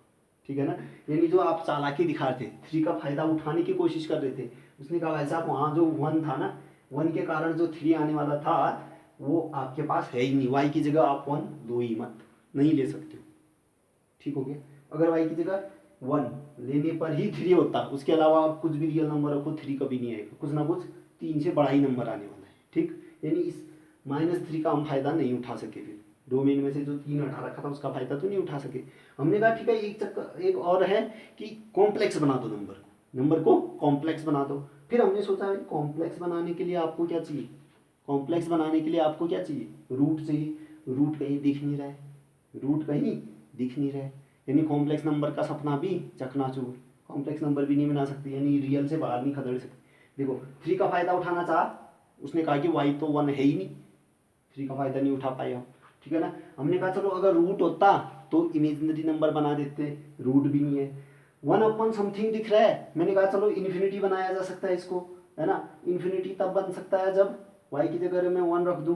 [SPEAKER 1] ठीक है ना। यानी जो आप चालाकी दिखा रहे थे, 3 का फायदा उठाने की कोशिश कर रहे थे, उसने कहा भाई साहब वहाँ जो 1 था ना, 1 के कारण जो 3 आने वाला था वो आपके पास है ही नहीं, y की जगह आप 1 दो ही मत, नहीं ले सकते हो, ठीक हो गया। अगर y की जगह 1 लेने पर ही 3 होता, उसके अलावा आप कुछ भी रियल नंबर रखो 3 कभी नहीं आएगा, कुछ ना कुछ 3 से बड़ा ही नंबर आने वाला है, ठीक। यानी इस -3 का हम फायदा नहीं उठा सके, फिर डोमेन में से जो 3 हटा रखा था उसका फायदा तो नहीं उठा सके। हमने कहा ठीक है, एक और है कि कॉम्प्लेक्स बना दो, नंबर को कॉम्प्लेक्स बना दो, फिर हमने सोचा कॉम्प्लेक्स बनाने के लिए आपको क्या चाहिए, कॉम्प्लेक्स बनाने के लिए आपको क्या चाहिए, रूट चाहिए। रूट कहीं दिख नहीं रहा है, रूट कहीं दिख नहीं रहा है, यानी कॉम्प्लेक्स नंबर का सपना भी चकनाचूर, कॉम्प्लेक्स नंबर भी नहीं बना सकते, यानी रियल से बाहर नहीं खदेड़ सकते। देखो 3 का फ़ायदा उठाना चाहा, उसने कहा कि वाई तो 1 है ही नहीं, 3 का फ़ायदा नहीं उठा पाए हम, ठीक है ना। हमने कहा चलो अगर रूट होता तो इमेजिनरी नंबर बना देते, रूट भी नहीं है। 1 समथिंग दिख रहा है, मैंने कहा चलो इन्फिनिटी बनाया जा सकता है इसको, है ना। इन्फिनिटी तब बन सकता है जब y की जगह मैं 1 रख दूँ,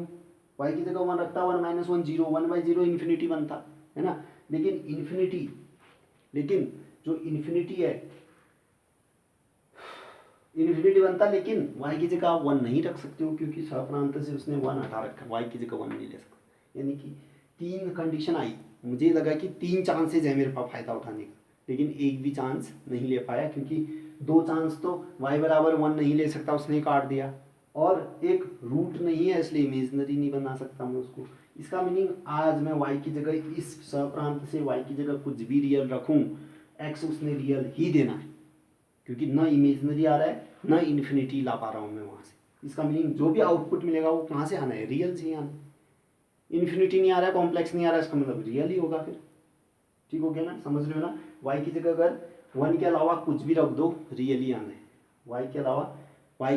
[SPEAKER 1] y की जगह 1 रखता, 1 - 1 0, 1/0 इन्फिनिटी बनता, है ना। लेकिन जो इन्फिनिटी है, इन्फिनिटी बनता, लेकिन y की जगह आप 1 नहीं रख सकते हो, क्योंकि सहप्रांत से उसने 1 हटा रखा, y की जगह 1 नहीं ले सकते। यानी कि 3 कंडीशन आई, मुझे लगा कि 3 चांसेज है मेरे पास फ़ायदा उठाने का, लेकिन एक भी चांस नहीं ले पाया, क्योंकि 2 चांस तो y बराबर 1 नहीं ले सकता, उसने काट दिया, और एक रूट नहीं है, इसलिए इमेजनरी नहीं बना सकता मैं उसको। इसका मीनिंग आज मैं y की जगह इस सहप्रांत से y की जगह कुछ भी रियल रखूँ, x उसने रियल ही देना है, क्योंकि ना इमेजनरी आ रहा है ना इन्फिनिटी ला पा रहा हूँ मैं वहाँ से। इसका मीनिंग जो भी आउटपुट मिलेगा वो कहाँ से आना है, रियल से ही आना है। इन्फिनिटी नहीं आ रहा है, कॉम्प्लेक्स नहीं आ रहा है, इसका मतलब रियल ही होगा फिर, ठीक हो गया ना, समझ रहे हो ना। y की जगह अगर 1 के अलावा कुछ भी रख दो, रियल ही आना है। y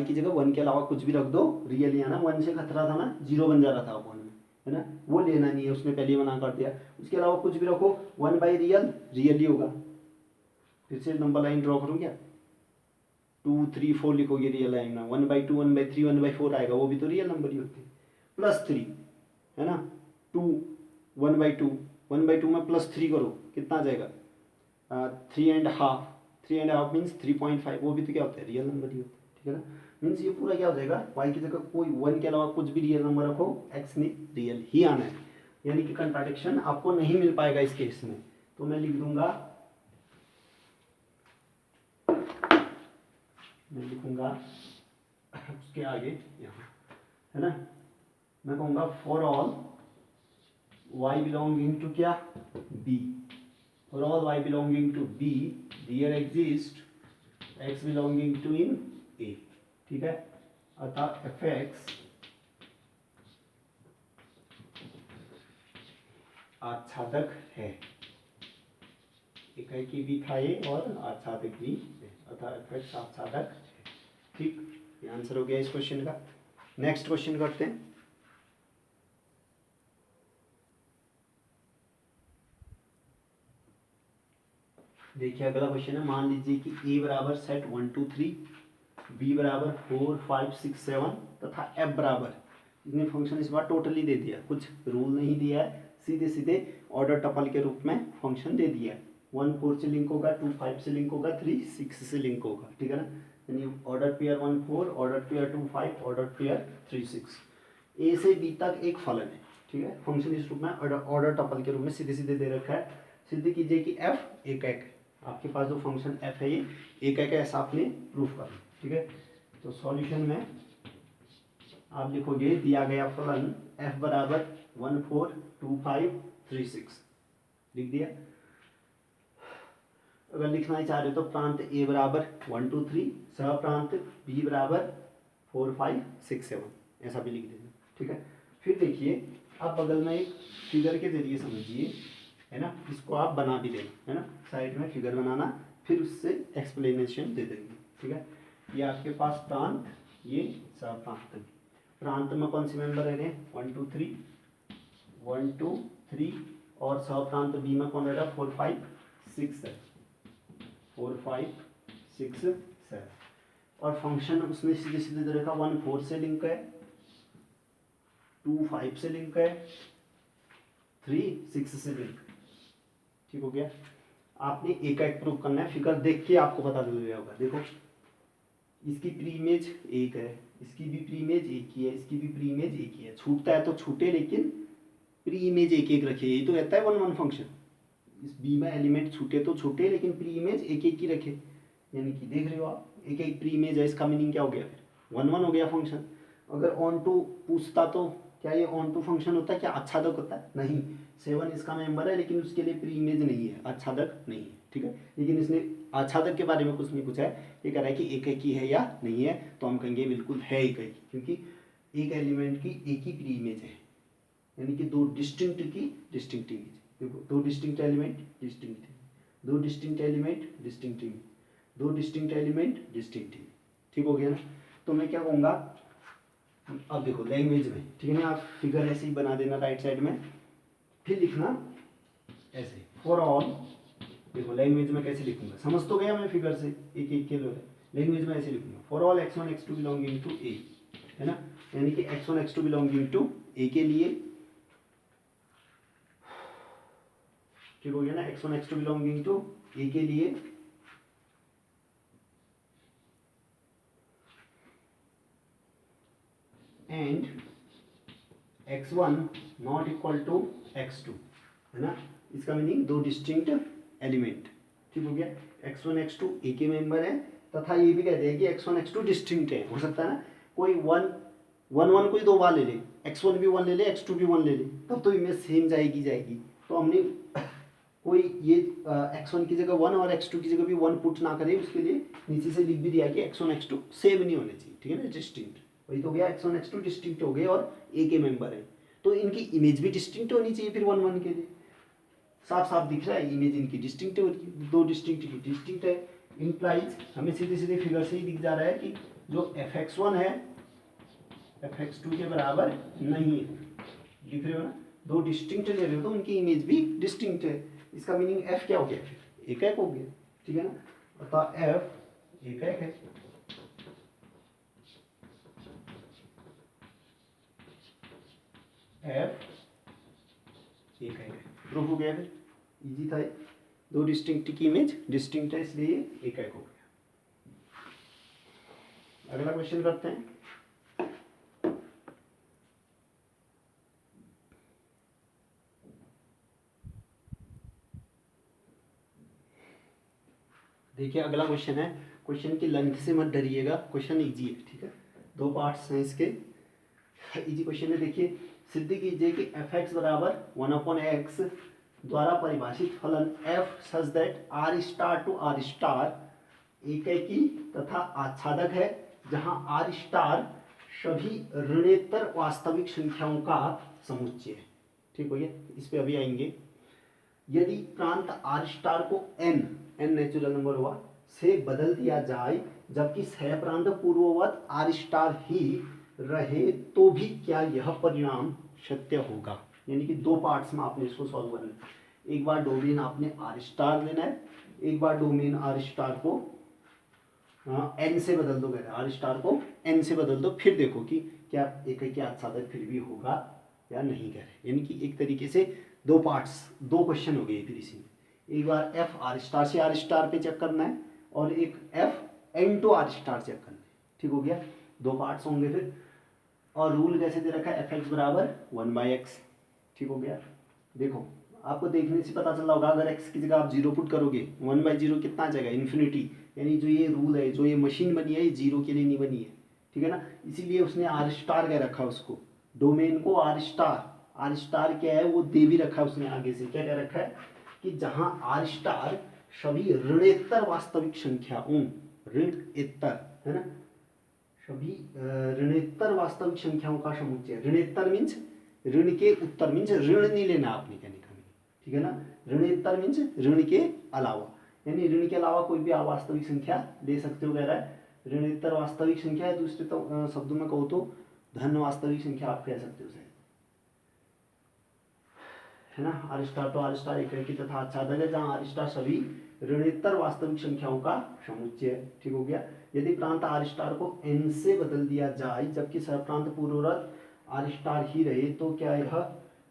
[SPEAKER 1] की जगह 1 के अलावा कुछ भी रख दो, रियल ही आना। 1 से खतरा था ना, 0 बन जा रहा था अपॉन में, है ना, वो लेना नहीं है, उसने पहले ही मना कर दिया। उसके अलावा कुछ भी रखो, 1/रियल रियल ही होगा। फिर से नंबर लाइन ड्रॉ करूँ क्या, 2 3 4 लिखोगे रियल लाइन में, 1/2 1/3 1/4 आएगा, वो भी तो रियल नंबर ही होते हैं। +3, है ना, 2 1/2, 1/2 में +3 करो, कितना आ जाएगा, 3.5, 3.5 मीन्स 3.5, वो भी तो क्या होता है, रियल नंबर ही होता है, ठीक है ना। मीन्स ये पूरा क्या हो जाएगा, y की जगह कोई 1 के अलावा कुछ भी रियल नंबर रखो, x ने रियल ही आना है, यानी कि कंट्राडिक्शन आपको नहीं मिल पाएगा इस केस में। तो मैं लिख दूंगा, मैं लिखूंगा उसके आगे यहाँ, है ना, मैं कहूँगा for all y belonging to क्या, b, for all y belonging to b there exist x belonging to in a, ठीक है। अतः fx आच्छादक है, एकाकी भी था ये और आच्छादक भी है, अतः fx आच्छादक है, ठीक। ये आंसर हो गया इस क्वेश्चन का। नेक्स्ट क्वेश्चन करते हैं। देखिए अगला क्वेश्चन है, मान लीजिए कि a बराबर सेट 1 2 3, b बराबर 4 5 6 7 तथा f बराबर, इसने फंक्शन इस बार टोटली दे दिया, कुछ रूल नहीं दिया है, सीधे सीधे ऑर्डर टपल के रूप में फंक्शन दे दिया है। 1 4 से लिंक होगा, 2 5 से लिंक होगा, 3 6 से लिंक होगा, ठीक है ना। यानी order pair 1 4, order pair 2 5, order pair 3 6, ए से बी तक एक फलन है, ठीक है। फंक्शन इस रूप में ऑर्डर टपल के रूप में सीधे सीधे दे रखा है। सिद्ध कीजिए कि एफ एक एक है, आपके पास जो फंक्शन एफ है ये एक एक है, ऐसा आपने प्रूफ करना, ठीक है। तो सॉल्यूशन में आप लिखोगे दिया गया फलन एफ बराबर 1 4 2 5 3 6, लिख दिया। अगर लिखना ही चाह रहे हो तो प्रांत ए बराबर 1 2 3, सह प्रांत बी बराबर 4 5 6 7, ऐसा भी लिख देना, ठीक है। फिर देखिए आप बगल में एक फिगर के जरिए समझिए, है ना, इसको आप बना भी देना, है ना, साइड में फिगर बनाना, फिर उससे एक्सप्लेनेशन दे देंगे, ठीक है। ये आपके पास प्रांत, ये सब प्रांत, प्रांत में कौन से मेंबर रह रहे हैं, 1 2 3 1 2 3, और सब प्रांत बी में कौन रह रहा है, 4 5 6 7, 4 5 6 7, और फंक्शन उसमें सीधे सीधे दे रखा, 1 4 से लिंक है, 2 5 से लिंक है, 3 6 से लिंक, ठीक हो गया। आपने एक एक प्रूफ करना है, फिगर देख के आपको पता चल गया होगा। देखो इसकी प्री इमेज एक है, इसकी भी प्री इमेज एक ही है, इसकी भी प्री इमेज एक ही है, छूटता है तो छूटे, लेकिन प्री इमेज एक एक रखे, यही तो रहता है 1 1 फंक्शन। इस बी में एलिमेंट छूटे तो छूटे, लेकिन प्री इमेज एक एक ही रखे, यानी कि देख रहे हो आप एक एक प्री इमेज है, इसका मीनिंग क्या हो गया, फिर 1 1 हो गया फंक्शन। अगर ऑन टू पूछता तो क्या ये ऑन टू फंक्शन होता है, क्या आच्छादक होता है, नहीं। 7 इसका मेंबर है, लेकिन उसके लिए प्री इमेज नहीं है, आच्छादक नहीं है, ठीक है। लेकिन इसने आच्छादक के बारे में कुछ नहीं पूछा है, ये कह रहा है कि एक एक ही है या नहीं है, तो हम कहेंगे बिल्कुल है एक ही, क्योंकि एक एलिमेंट की एक ही प्री इमेज है, यानी कि दो डिस्टिंक्ट की डिस्टिंक्ट इमेज। देखो दो डिस्टिंक्ट एलिमेंट डिस्टिंक्ट, दो डिस्टिंक्ट एलिमेंट डिस्टिंक्ट इमेज, दो डिस्टिंक्ट एलिमेंट डिस्टिंक्ट इमेज, ठीक हो गया ना। तो मैं क्या कहूँगा, अब देखो लैंग्वेज में, ठीक है ना, आप फिगर ऐसे ही बना देना राइट साइड में, फिर लिखना ऐसे फॉर ऑल। देखो लैंग्वेज में कैसे लिखूंगा, समझ तो गया मैं फिगर से, एक एक के लैंग्वेज में ऐसे लिखूंगा for all x1 x2 belonging to A, है ना, यानी कि x1 x2 बिलोंगिंग टू ए के लिए, ठीक हो गया ना, x1 x2 बिलोंगिंग टू ए के लिए and x1 not equal to x2, है ना, इसका मीनिंग दो डिस्टिंक्ट एलिमेंट, ठीक हो गया। x1 x2 ए के मेंबर है, तथा ये भी कहते हैं कि x1 x2 डिस्टिंक्ट है। हो सकता है ना कोई वन कोई दो बार ले ले, x1 भी 1 ले ले, x2 भी 1 ले ले, तब तो इमेज सेम जाएगी। तो हमने कोई ये x1 की जगह 1 और x2 की जगह भी 1 पुट ना करे, उसके लिए नीचे से लिख भी दिया कि x1 x2 सेम नहीं होने चाहिए, ठीक है ना, डिस्टिंक्ट। वही तो गया, x1 x2 डिस्टिंक्ट हो गए और ए के मेंबर है, तो इनकी इमेज भी डिस्टिंक्ट होनी चाहिए फिर 1 1 के लिए। साफ साफ दिख रहा है इमेज इनकी डिस्टिंक्ट हो रही है, दो डिस्टिंक्ट की डिस्टिंक्ट है, इंप्लाइज हमें सीधे सीधे फिगर से ही दिख जा रहा है कि जो fx1 है fx2 के बराबर नहीं है, दिख रहे हो ना, दो डिस्टिंक्ट ले रहे हो तो उनकी इमेज भी डिस्टिंक्ट है। इसका मीनिंग f क्या हो गया, फिर एक एक हो गया, ठीक है ना, अतः f एक एक है। f एक है, प्रूफ हो गया, फिर इजी था, दो डिस्टिंक्ट की इमेज डिस्टिंक्ट है इसलिए एक एक हो गया। अगला क्वेश्चन करते हैं। देखिए अगला क्वेश्चन है, क्वेश्चन की लेंथ से मत डरिएगा, क्वेश्चन इजी है, ठीक है, दो पार्ट्स हैं इसके, इजी क्वेश्चन है। देखिए सिद्ध कीजिए कि fx बराबर 1/x द्वारा परिभाषित फलन f such that r star to r star एकेकी तथा आच्छादक है, जहां r स्टार सभी ऋणेतर वास्तविक संख्याओं का समुच्चय है, ठीक हो गया। इस पे अभी आएंगे। यदि प्रांत r स्टार को n नेचुरल नंबर हुआ से बदल दिया जाए, जबकि सह प्रांत पूर्ववत r स्टार ही रहे, तो भी क्या यह परिणाम सत्य होगा। यानी कि दो पार्ट्स में आपने इसको सॉल्व करना है। एक बार डोमेन आपने r स्टार लेना है, एक बार डोमेन r स्टार को n से बदल दो, r स्टार को n से बदल दो, फिर देखो कि क्या एक ही आच्छादक फिर भी होगा या नहीं कह रहे। यानी कि एक तरीके से दो पार्ट्स, दो क्वेश्चन हो गए फिर इसी में। एक बार f r स्टार से r स्टार पे चेक करना है और एक f n to r star check करना है, ठीक हो गया, दो पार्ट्स होंगे फिर। और रूल कैसे दे रखा है, fx बराबर 1/x, ठीक हो गया। देखो आपको देखने से पता चला होगा, अगर x की जगह आप 0 पुट करोगे 1/0 कितना आ जाएगा, इन्फिनिटी। यानी जो ये रूल है, जो ये मशीन बनी है, ये 0 के लिए नहीं बनी है, ठीक है ना, इसीलिए उसने r स्टार कह रखा है उसको, डोमेन को r स्टार क्या है वो दे भी रखा है उसने, आगे से क्या कह रखा है कि जहां r स्टार सभी ऋणेतर वास्तविक संख्याओं, ऋणेतर है ना, सभी ऋणेतर वास्तविक संख्याओं का समुच्चय। ऋणेतर मीन्स ऋण के उत्तर, मीन्स ऋण नहीं लेना आपने, कहने का मीनिंग, ठीक है ना। ऋणेतर मीन्स ऋण के अलावा, यानी ऋण के अलावा कोई भी वास्तविक संख्या ले सकते हो, कह रहा है ऋणेतर वास्तविक संख्या है। दूसरे तो शब्दों में कहो तो धन वास्तविक संख्या आप कह सकते हो, है ना। r स्टार तो r स्टार एक की तथा आच्छादक है, जहां r स्टार सभी ऋणेतर वास्तविक संख्याओं का समुच्चय है, ठीक हो गया। यदि प्रांत r स्टार को n से बदल दिया जाए, जबकि सहप्रांत पूर्ववत r स्टार ही रहे, तो क्या यह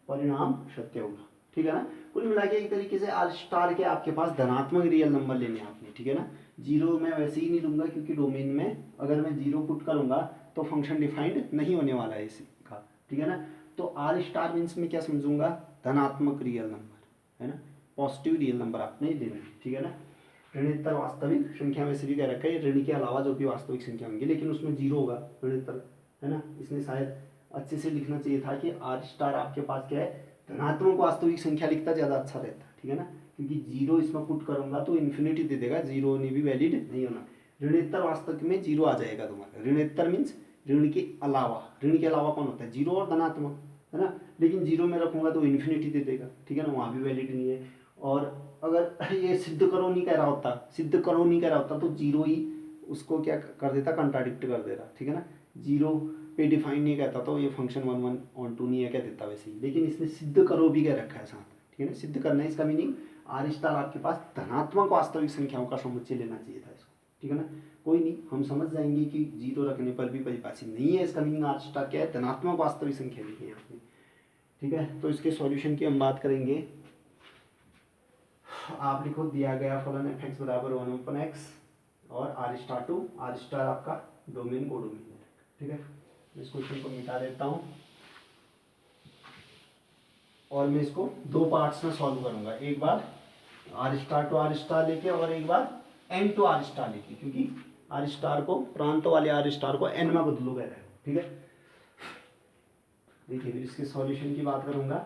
[SPEAKER 1] परिणाम सत्य होगा, ठीक है ना। कुल मिला के एक तरीके से r स्टार के आपके पास धनात्मक रियल नंबर लेने आपने, ठीक है ना। जीरो मैं वैसे ही नहीं लूंगा, क्योंकि डोमेन में अगर मैं 0 पुट करूंगा तो फंक्शन डिफाइंड नहीं होने वाला है इसका, ठीक है ना। तो r स्टार मीन्स में क्या समझूंगा, धनात्मक रियल नंबर, है ना, पॉजिटिव रियल नंबर आपने लेना है, ठीक है ना। ऋणेतर वास्तविक संख्या में से भी कह रखा है ऋण के अलावा जो भी वास्तविक संख्या होंगी, लेकिन उसमें 0 होगा ऋणेतर, है ना। इसने शायद अच्छे से लिखना चाहिए था कि r स्टार आपके पास क्या है, धनात्मक वास्तविक संख्या लिखता ज़्यादा अच्छा रहता, ठीक है ना, क्योंकि जीरो इसमें पुट करूंगा तो इन्फिनिटी दे देगा, जीरो होने भी वैलिड नहीं होना। ऋणोत्तर वास्तविक में जीरो आ जाएगा तुम्हारा। ऋणोत्तर मीन्स ऋण के अलावा, ऋण के अलावा कौन होता है, जीरो और धनात्मक, है ना। लेकिन जीरो में रखूंगा तो इन्फिनिटी दे देगा, ठीक है ना, वहाँ भी वैलिड नहीं है। और अगर ये सिद्ध करो नहीं कह रहा होता, सिद्ध करो नहीं कह रहा होता तो जीरो ही उसको क्या कर देता, कंट्राडिक्ट कर दे रहा, ठीक है ना। जीरो पे डिफाइन नहीं कहता तो ये फंक्शन 1 1 ऑन 2 नहीं है कह देता वैसे ही, लेकिन इसने सिद्ध करो भी कह रखा है साथ, ठीक है ना। सिद्ध करना है इसका मीनिंग आर स्टार आपके पास धनात्मक वास्तविक संख्याओं का समुच्चय लेना चाहिए था इसको, ठीक है ना। कोई नहीं, हम समझ जाएंगे कि जीरो रखने पर भी परिभाषित नहीं है, इसका मीनिंग आर स्टार क्या है, धनात्मक वास्तविक संख्या लिखी है आपने, ठीक है। तो इसके सॉल्यूशन की हम बात करेंगे। आप लिखो दिया गया फलन एफ एक्स बराबर 1/x और R star to, R star आपका डोमेन कोडोमेन है, ठीक है। इस क्वेश्चन को मिटा देता हूँ और मैं इसको दो पार्ट्स में सॉल्व करूंगा, एक बार R star to R star लेके और एक बार एन टू आर स्टार लेके, क्योंकि आर स्टार को प्रांत वाले आर स्टार को एन में बदलो कह रहे हो, ठीक है। देखिए फिर इसके सॉल्यूशन की बात करूंगा।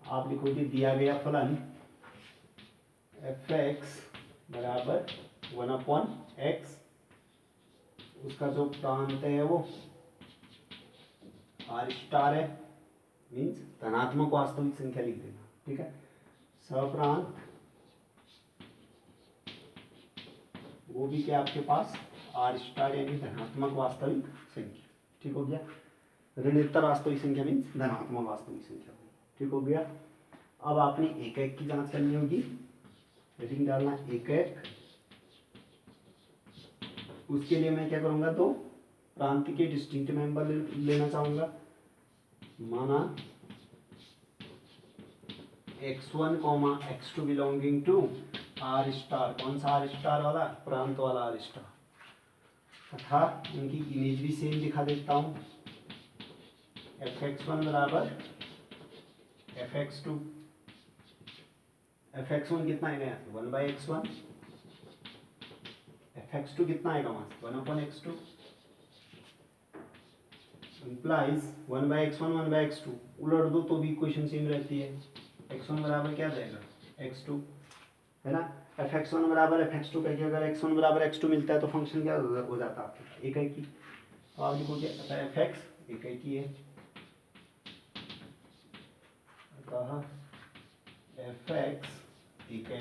[SPEAKER 1] आप लिखोगे दिया गया फलन एफ एक्स बराबर 1/x, उसका जो प्रांत है वो आर स्टार है, मीन्स धनात्मक वास्तविक संख्या लिख देना, ठीक है। सप्रांत वो भी क्या आपके पास आर स्टार यानी धनात्मक वास्तविक संख्या, ठीक हो गया। ऋणोत्तर वास्तविक संख्या मीन्स धनात्मक वास्तविक संख्या, ठीक हो गया। अब आपने एक एक की जांच करनी होगी, हेडिंग डालना एक एक। उसके लिए मैं क्या करूंगा, दो प्रांत के डिस्टिंक्ट मेंबर लेना चाहूंगा। माना x1, x2 belonging to R star, कौन सा आर स्टार वाला, प्रांत वाला आर स्टार, तथा उनकी इमेज भी सेम दिखा देता हूं। fx1 बराबर fx2, fx1 कितना आएगा यहाँ पे 1/x1, fx2 कितना आएगा वहां से 1/x2, इंप्लाइज 1/x1 1/x2, उलट दो तो भी इक्वेशन सेम रहती है। x1 बराबर क्या जाएगा x2, है ना। fx1 बराबर fx2 करके अगर x1 बराबर x2 मिलता है तो फंक्शन क्या हो जाता है आपका एक ही। तो आप लिखोगे fx एक ही है, अतः fx एक है।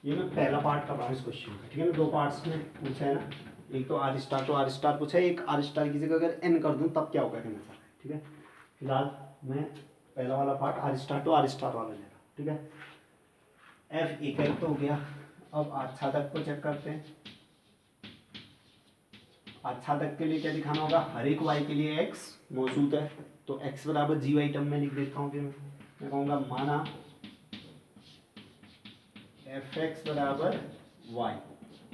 [SPEAKER 1] ये मैं पहला पार्ट कर रहा हूँ इस क्वेश्चन का, ठीक है ना। दो पार्ट्स में पूछा है ना, एक तो R star to R star पूछा है, एक आर स्टार की जगह अगर एन कर दूं तब क्या होगा कहना चाह रहा है, ठीक है। फिलहाल मैं पहला वाला part R star to R star वाला ले रहा हूँ, ठीक है। एफ एक तो हो गया। अब आच्छादक को चेक करते हैं। आच्छादक के लिए क्या दिखाना होगा, हर एक वाई के लिए एक्स मौजूद है, तो एक्स बराबर जी वाई टर्म में लिख देता हूँ। फिर मैं कहूँगा माना एफ एक्स बराबर वाई,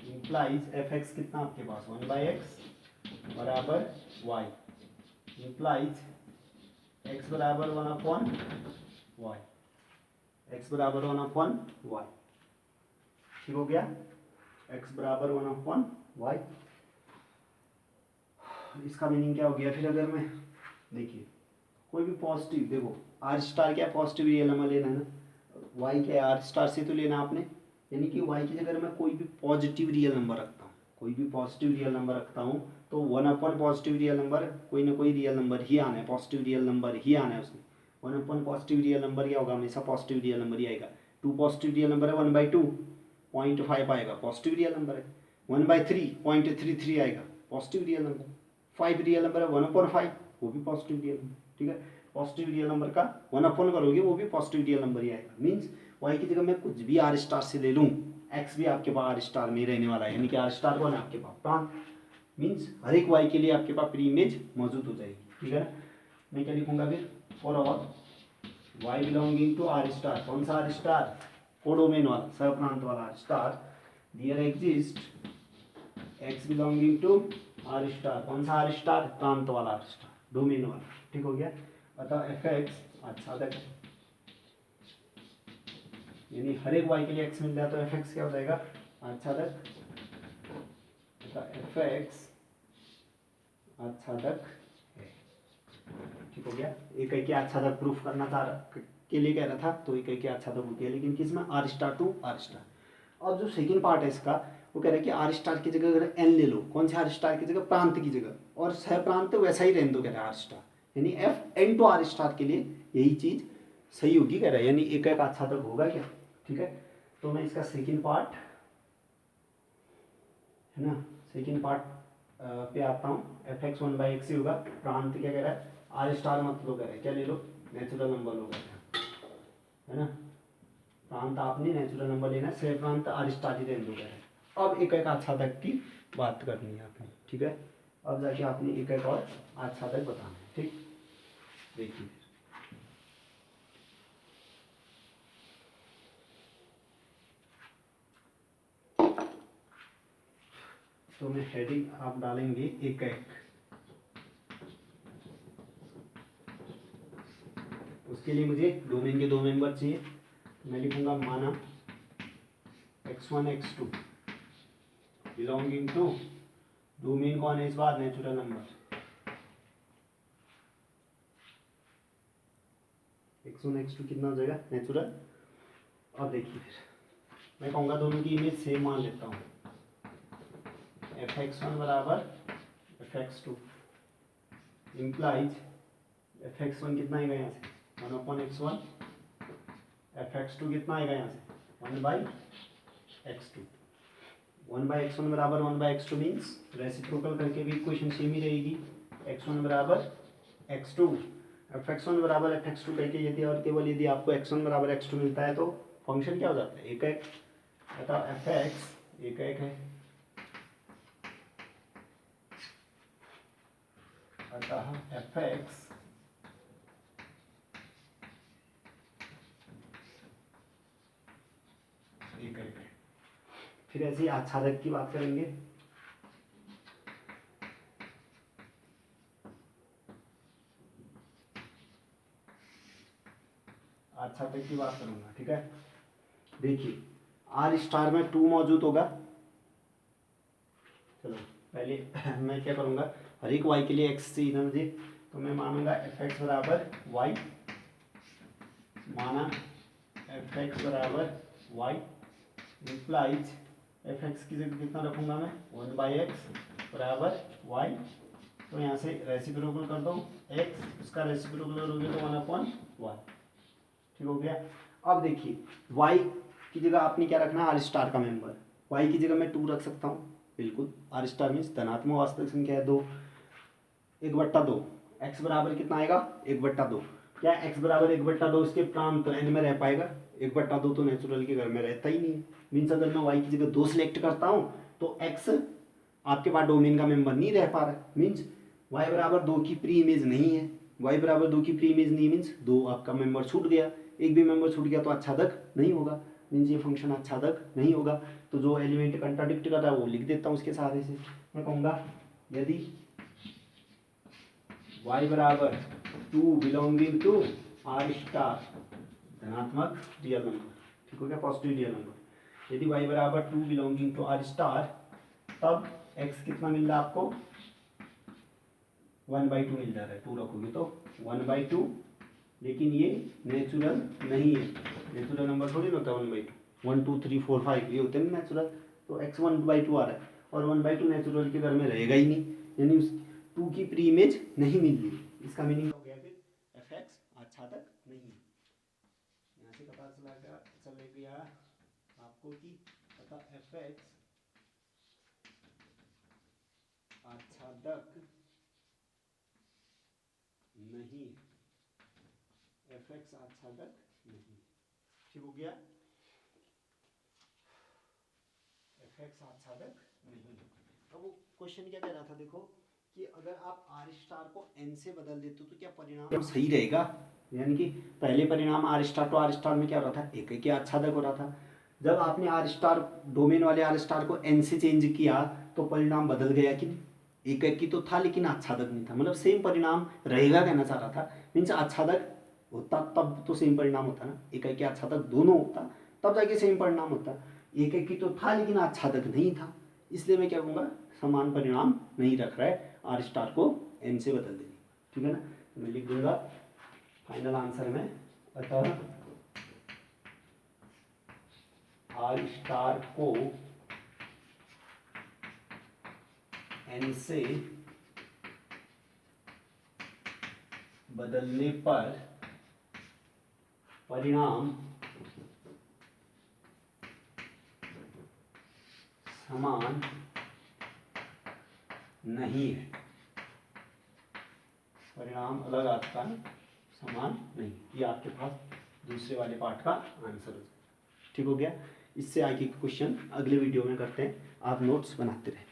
[SPEAKER 1] इंप्लाइज एफ एक्स कितना आपके पास 1/x बराबर वाई, इंप्लाइज एक्स बराबर 1/y, एक्स बराबर 1/y, ठीक हो गया। एक्स बराबर 1/y, इसका मीनिंग क्या हो गया। फिर अगर मैं देखिए कोई भी पॉजिटिव, देखो आर स्टार क्या पॉजिटिव रियल नंबर लेना है ना, वाई क्या आर स्टार से तो लेना आपने, यानी कि वाई की जगह मैं कोई भी पॉजिटिव रियल नंबर रखता हूँ, कोई भी पॉजिटिव रियल नंबर रखता हूँ तो 1/, पॉजिटिव रियल नंबर कोई ना कोई रियल नंबर ही आना है, पॉजिटिव रियल नंबर ही आना है उसमें। 1/, पॉजिटिव रियल नंबर क्या होगा, हमेशा पॉजिटिव रियल नंबर ही आएगा। 2 पॉजिटिव रियल नंबर है 1/2 0.5 आएगा, पॉजिटिव रियल नंबर है। 1/3 0.33 आएगा, positive real number. 5 real number है 1/5, वो भी पॉजिटिव रियल नंबर, ठीक है। पॉजिटिव रियल नंबर का 1/, करोगे वो भी पॉजिटिव रियल नंबर ही आएगा। मीन्स वाई की जगह मैं कुछ भी आर स्टार से ले लूँ, एक्स भी आपके पास आर स्टार में रहने वाला है, यानी कि आर स्टार कौन है आपके पास प्रांत, मीन्स हर एक वाई के लिए आपके पास प्री इमेज मौजूद हो जाएगी, ठीक है ना। मैं क्या लिखूंगा फिर, for all y belonging to R star, कौन सा आर स्टार, कोडोमेन वाला सहप्रांत वाला R star, there exist x belonging to R star, कौन सा आर स्टार, प्रांत वाला आर स्टार, डोमेन वाला, ठीक हो गया। अतः एफ एक्स आच्छादक है, यानी हर एक वाई के लिए एक्स मिल जाए तो एफ एक्स क्या हो जाएगा आच्छादक, एफ एक्स आच्छादक है, ठीक हो गया। एक है कि आच्छादक प्रूफ करना चाह के लिए कह रहा था, तो एक आच्छादक होती है, लेकिन किस में, R star to R star. अब जो सेकंड पार्ट है इसका, वो कह रहा है कि आर स्टार की जगह अगर एन ले लो, कौन से आर स्टार की जगह, प्रांत की जगह, और सह प्रांत वैसा ही रहने दो, कह रहा है आर स्टार, यानी f n to R star के लिए यही चीज सही होगी कह रहा है, यानी एक आच्छादक होगा क्या। ठीक है, तो मैं इसका सेकंड पार्ट है ना, सेकंड पार्ट पे आता हूँ। एफ एक्स 1/x ही होगा, प्रांत क्या कह रहा है, आर स्टार मत लो, कह रहा है क्या ले लो, नेचुरल नंबर लो, है ना, प्रांत आपने नेचुरल नंबर लेना है, सह प्रांत आर स्टार ही रहने दो, कह रहा है। अब एक आच्छादक की बात करनी है आपने। ठीक है, अब जाके आपने एक और आच्छादक बताना है। ठीक, देखिए तो मैं हेडिंग आप डालेंगे एक, उसके लिए मुझे डोमेन के दो मेंबर चाहिए। मैं लिखूंगा माना x1 x2 belonging to, domain कौन है इस बार, नेचुरल नंबर, x1 x2 कितना हो जाएगा, नेचुरल। अब देखिए फिर मैं कहूँगा दोनों की इमेज सेम मान लेता हूँ, fx1 बराबर fx2 इम्प्लाइज fx1 कितना आएगा यहाँ से, 1/x1, fx2 कितना आएगा यहाँ से, 1/x2। 1/x1 बराबर 1/x2 मीन्स रेसिप्रोकल करके भी इक्वेशन सेम ही रहेगी, x1 बराबर x2, fx1 बराबर fx2 करके यदि और केवल यदि आपको x1 बराबर x2 मिलता है तो फंक्शन क्या हो जाता है, एक अतः fx एक है, अतः fx एक है। फिर ऐसे ही आच्छादक की बात करेंगे। आच्छादक की बात करूंगा। ठीक है, देखिए आर स्टार में 2 मौजूद होगा। चलो पहले मैं क्या करूंगा, हर एक y के लिए x चाहिए ना मुझे, तो मैं मानूंगा fx बराबर y, माना fx बराबर y इम्प्लाइज fx की जगह कितना रखूंगा मैं, 1/x बराबर y, तो यहाँ से रेसिप्रोकल कर दो x, उसका रेसिप्रोकल करोगे तो 1/y। ठीक हो गया। अब देखिए y की जगह आपने क्या रखना है, आर स्टार का मेंबर, y की जगह मैं 2 रख सकता हूँ, बिल्कुल, आर स्टार मीन्स धनात्मक वास्तविक संख्या है 2, 1/2, x बराबर कितना आएगा, 1/2, क्या x बराबर 1/2 इसके प्रांत तो n में रह पाएगा, 1/2 तो नेचुरल के घर में रहता ही नहीं, मीन्स अगर मैं y की जगह 2 सिलेक्ट करता हूँ तो x आपके पास डोमेन का मेंबर नहीं रह पा रहा है, मीन्स y बराबर 2 की प्री इमेज नहीं है, y बराबर 2 की प्री इमेज नहीं मीन्स 2 आपका मेंबर छूट गया, एक भी मेंबर छूट गया तो आच्छादक नहीं होगा, मीन्स ये फंक्शन आच्छादक नहीं होगा। तो जो एलिमेंट कंट्राडिक्ट कर रहा है वो लिख देता हूँ उसके सहारे से, मैं कहूँगा यदि y बराबर 2 बिलोंगिंग टू आर स्टार धनात्मक रियल नंबर, ठीक हो गया, पॉजिटिव रियल नंबर, यदि y बराबर 2 बिलोंगिंग टू आर स्टार, तब x कितना मिल रहा है आपको, 1/2 मिल जा रहा है, 2 रखोगे तो 1/2, लेकिन ये नेचुरल नहीं है, नेचुरल नंबर थोड़ी होता है 1/2, 1 2 3 4 5 ये होते हैं नेचुरल, तो x 1/2 आ रहा है, और 1/2 नेचुरल के घर में रहेगा ही नहीं, यानी उस 2 की प्री इमेज नहीं मिल रही, इसका मीनिंग हो गया फिर fx आच्छादक नहीं है। यहाँ से पता चल गया आपको कि अतः fx आच्छादक नहीं, fx आच्छादक नहीं, ठीक हो गया, fx आच्छादक नहीं। अब वो क्वेश्चन क्या कह रहा था, देखो कि अगर आप आर स्टार को एन से बदल देते तो क्या परिणाम सही रहेगा, यानी कि पहले परिणाम R star to R star में क्या हो रहा था, एक ही आच्छादक हो रहा था, जब आपने आर स्टार डोमेन वाले आर स्टार को एन से चेंज किया तो परिणाम बदल गया कि एक एक ही तो था लेकिन आच्छादक नहीं था, मतलब सेम परिणाम रहेगा कहना चाह रहा था, मीन्स आच्छादक होता तब तो सेम परिणाम होता ना, एक एक आच्छादक दोनों होता तब जाके सेम परिणाम होता, एक एक ही तो था लेकिन आच्छादक नहीं था, इसलिए मैं क्या कहूँगा समान परिणाम नहीं रख रहा है, आर स्टार को एन से बदल देंगे, ठीक है ना, तो मैं लिख दूंगा फाइनल आंसर में अतः आर स्टार को एन से बदलने पर परिणाम समान नहीं है। परिणाम अलग आता है, समान नहीं। ये आपके पास दूसरे वाले पार्ट का आंसर हो। ठीक हो गया। इससे आगे के क्वेश्चन अगले वीडियो में करते हैं। आप नोट्स बनाते रहें।